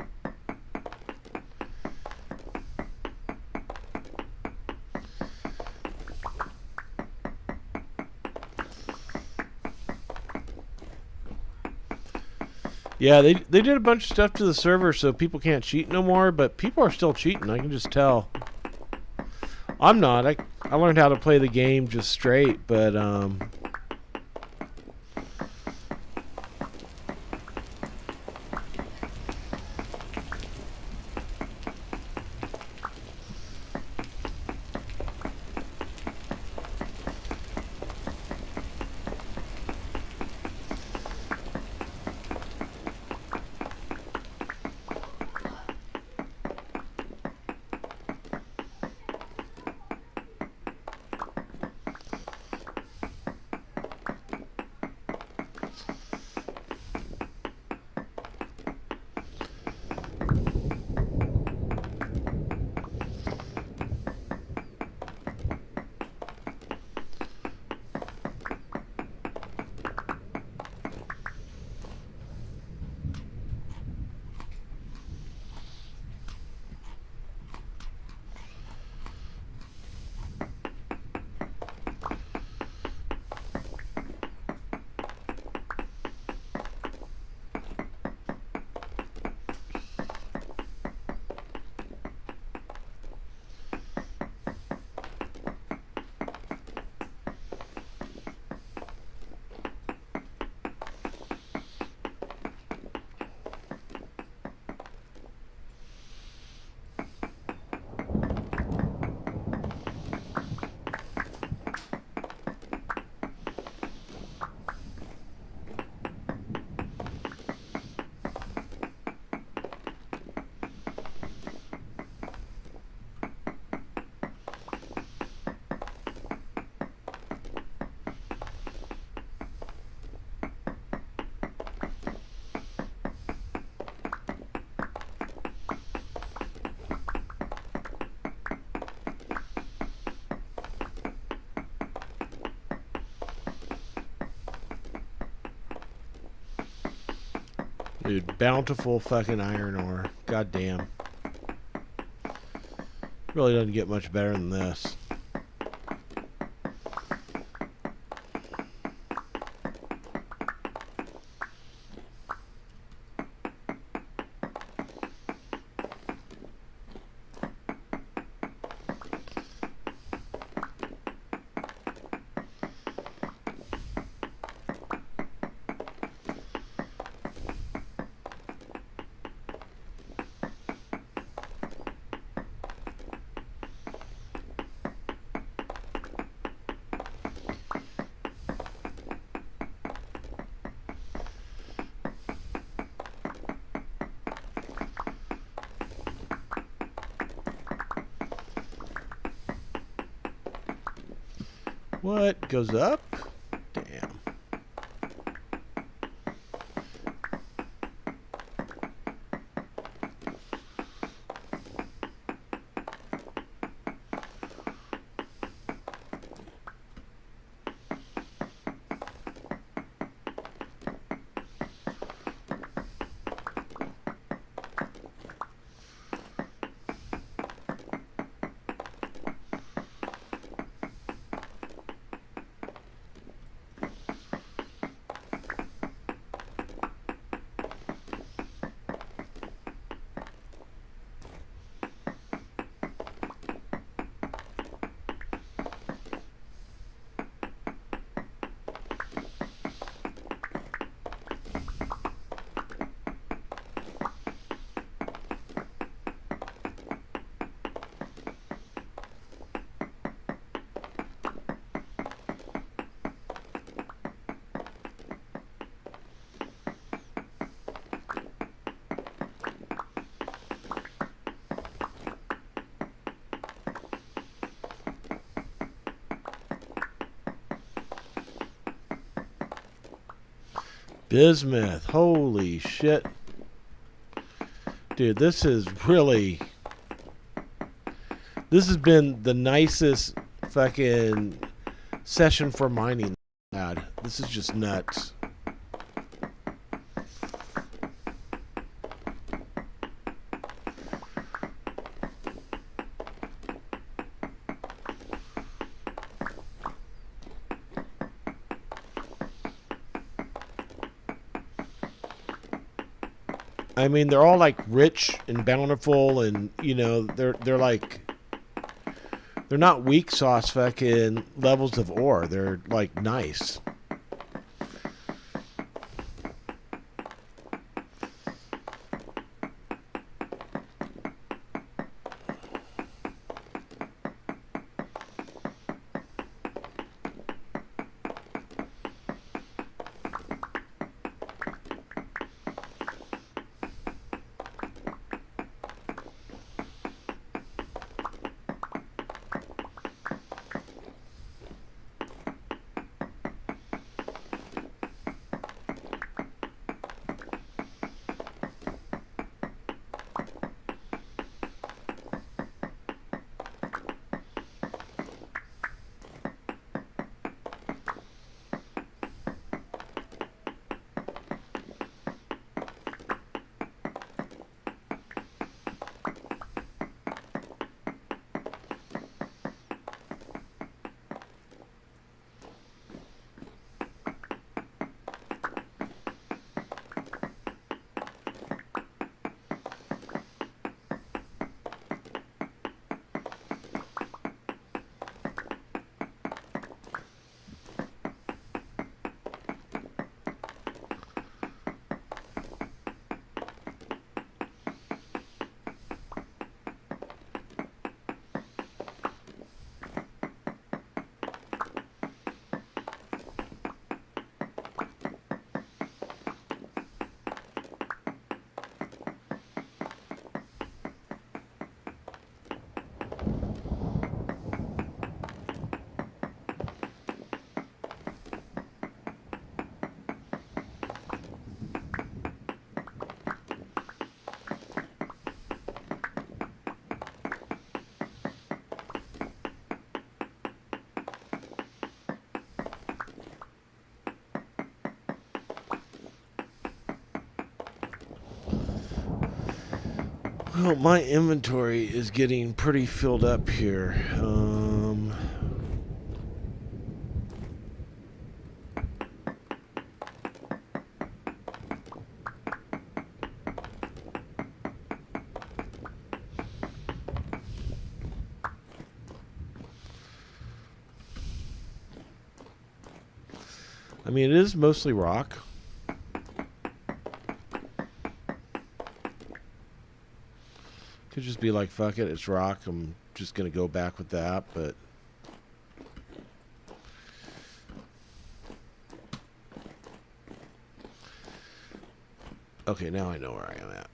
Yeah, they did a bunch of stuff to the server so people can't cheat no more, but people are still cheating. I can just tell. I'm not. I learned how to play the game just straight, but dude, bountiful fucking iron ore. God damn. Really doesn't get much better than this. What goes up? Damn. Bismuth. Holy shit. Dude, this is really... This has been the nicest fucking session for mining. God, this is just nuts. I mean, they're all like rich and bountiful, and you know, they're like they're not weak sauce fucking levels of ore. They're like nice. Well, my inventory is getting pretty filled up here. I mean, it is mostly rock. Could just be like, fuck it, it's rock. I'm just going to go back with that, but... Okay, now I know where I am at.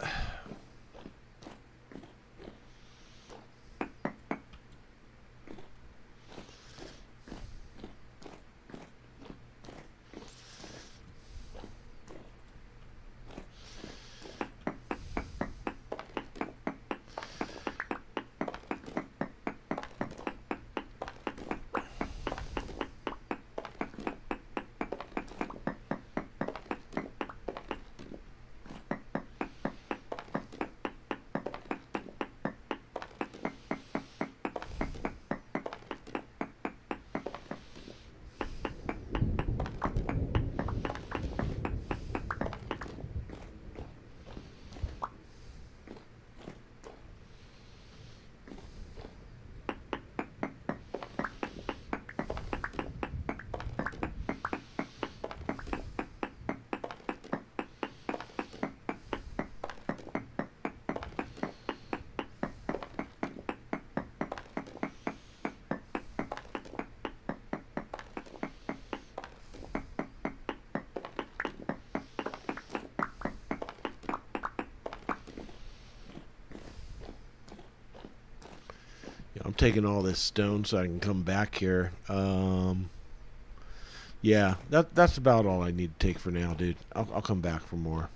I'm taking all this stone so I can come back here. Yeah, that's about all I need to take for now, dude. I'll come back for more.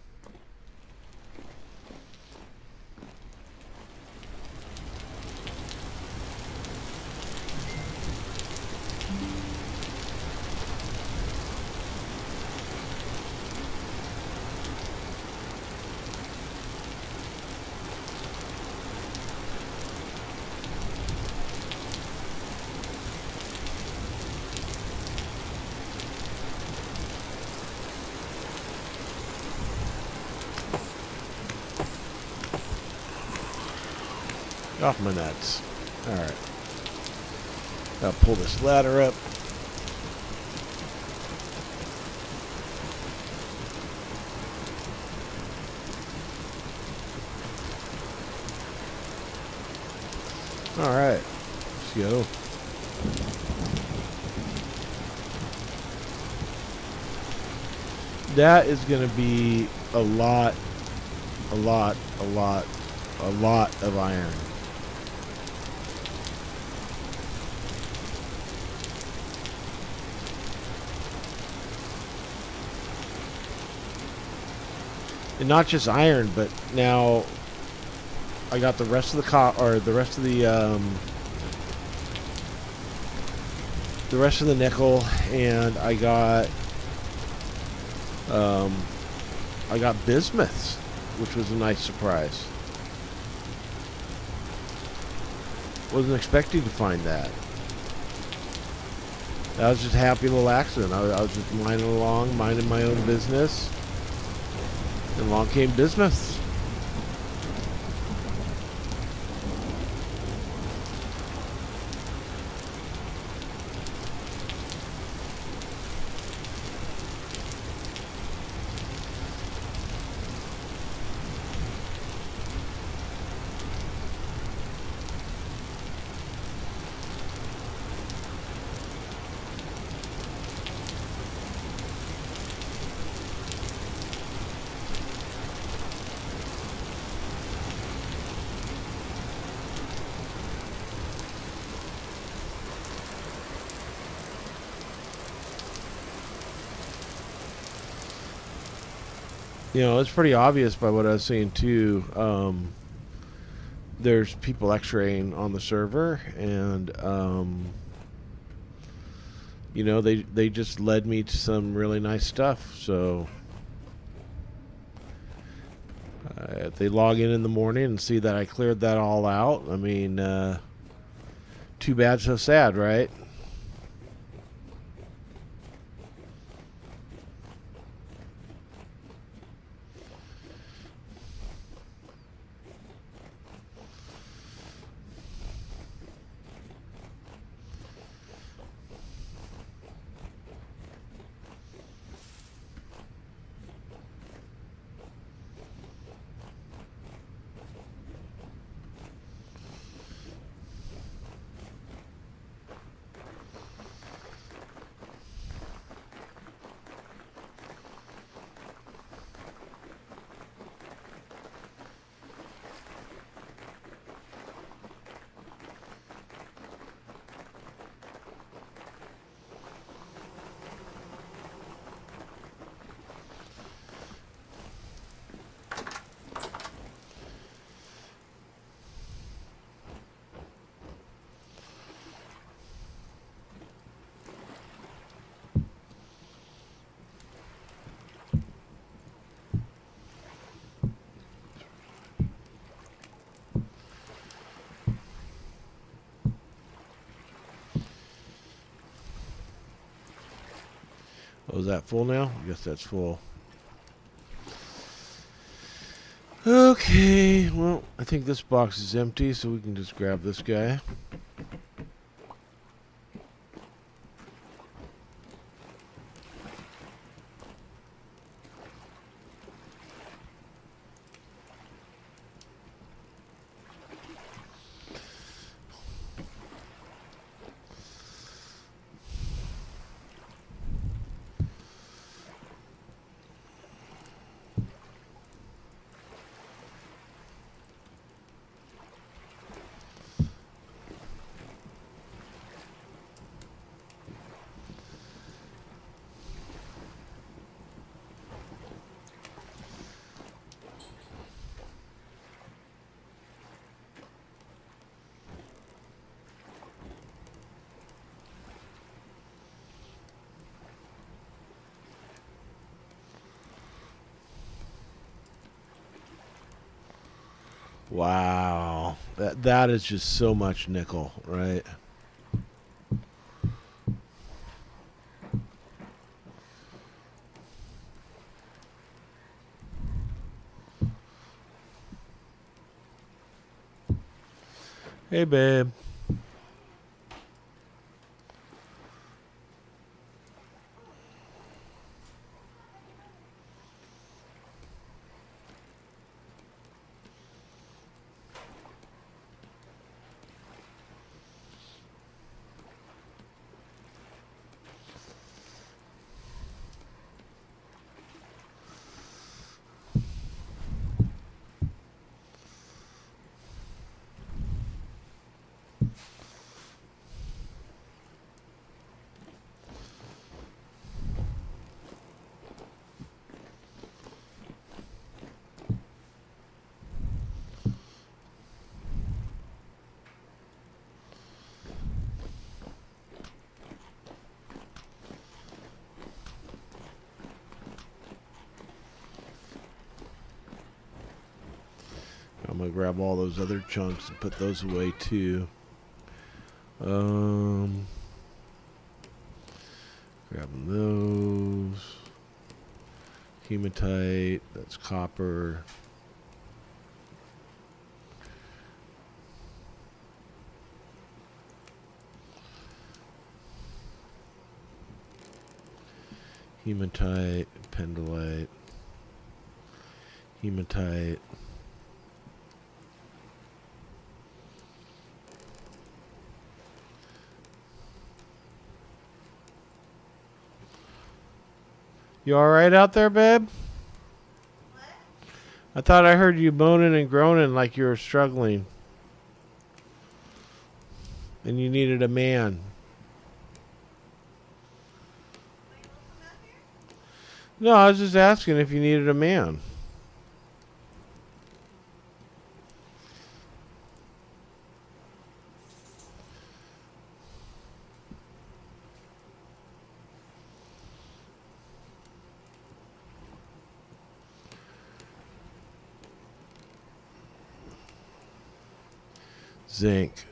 Off my nuts. Alright. I'll pull this ladder up. Alright. Let's go. That is going to be a lot of iron. And not just iron, but now I got the rest of the rest of the nickel, and I got bismuths, which was a nice surprise. Wasn't expecting to find that. That was just a happy little accident. I was just minding along, minding my own business, and along came bismuths. You know, it's pretty obvious by what I was saying too. There's people X-raying on the server, and you know, they just led me to some really nice stuff. So if they log in the morning and see that I cleared that all out, I mean, too bad, so sad, right? Oh, is that full now? I guess that's full. Okay, well, I think this box is empty, so we can just grab this guy. Wow, that is just so much nickel, right? Hey, babe. I'm gonna grab all those other chunks and put those away too. Grabbing those. Hematite, that's copper. Hematite, pendulite. Hematite. You alright out there, babe? What? I thought I heard you moaning and groaning like you were struggling. And you needed a man. No, I was just asking if you needed a man. Zinc.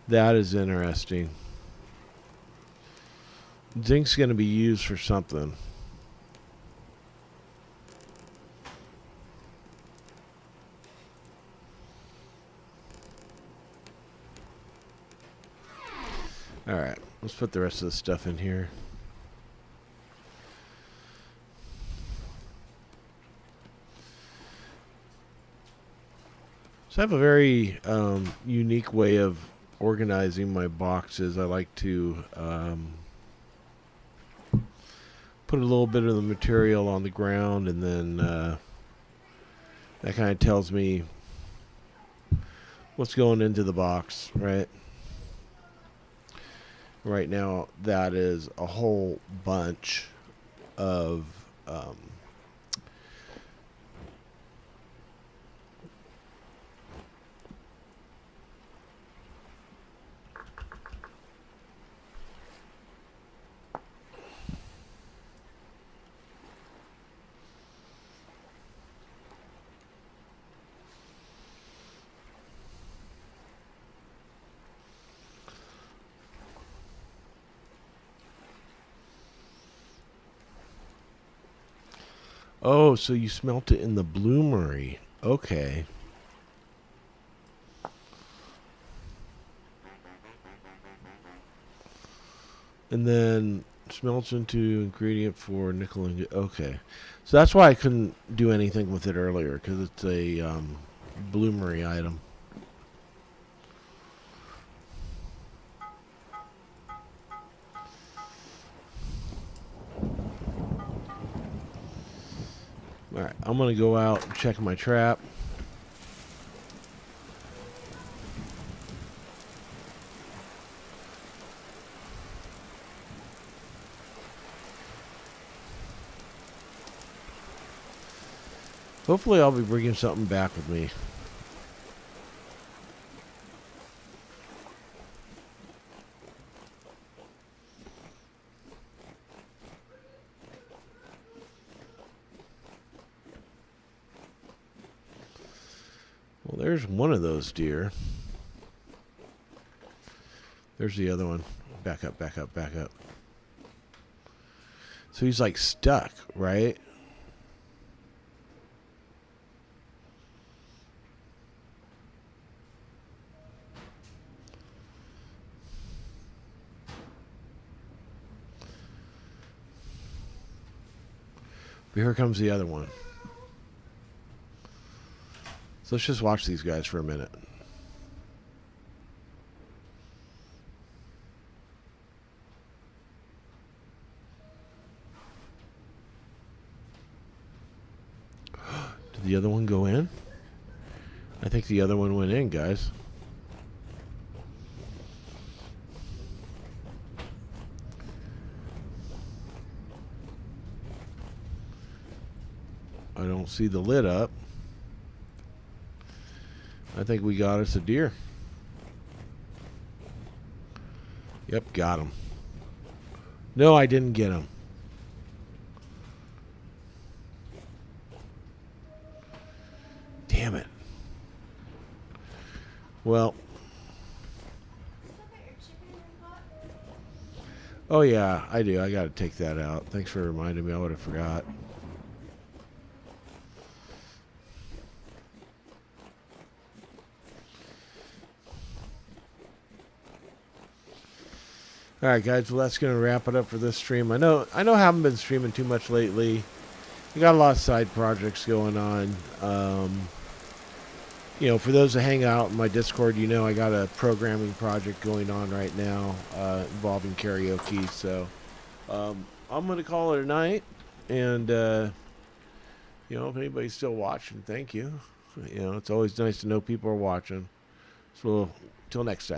That is interesting. Zinc's going to be used for something. Alright, let's put the rest of the stuff in here. So I have a very unique way of organizing my boxes. I like to put a little bit of the material on the ground, and then that kind of tells me what's going into the box, right? Right now, that is a whole bunch of oh, so you smelt it in the bloomery. Okay. And then smelts into ingredient for nickel. Okay. So that's why I couldn't do anything with it earlier, because it's a bloomery item. Alright, I'm going to go out and check my trap. Hopefully I'll be bringing something back with me. Well, there's one of those deer. There's the other one. Back up, back up, back up. So he's like stuck, right? Here comes the other one. So let's just watch these guys for a minute. Did the other one go in? I think the other one went in, guys. I don't see the lid up. I think we got us a deer. Yep, got him. No, I didn't get him. Damn it. Well. Oh, yeah, I do. I got to take that out. Thanks for reminding me. I would have forgot. All right, guys. Well, that's going to wrap it up for this stream. I know I haven't been streaming too much lately. We got a lot of side projects going on. You know, for those that hang out in my Discord, you know I got a programming project going on right now involving karaoke. So I'm going to call it a night. And, you know, if anybody's still watching, thank you. You know, it's always nice to know people are watching. So, till next time.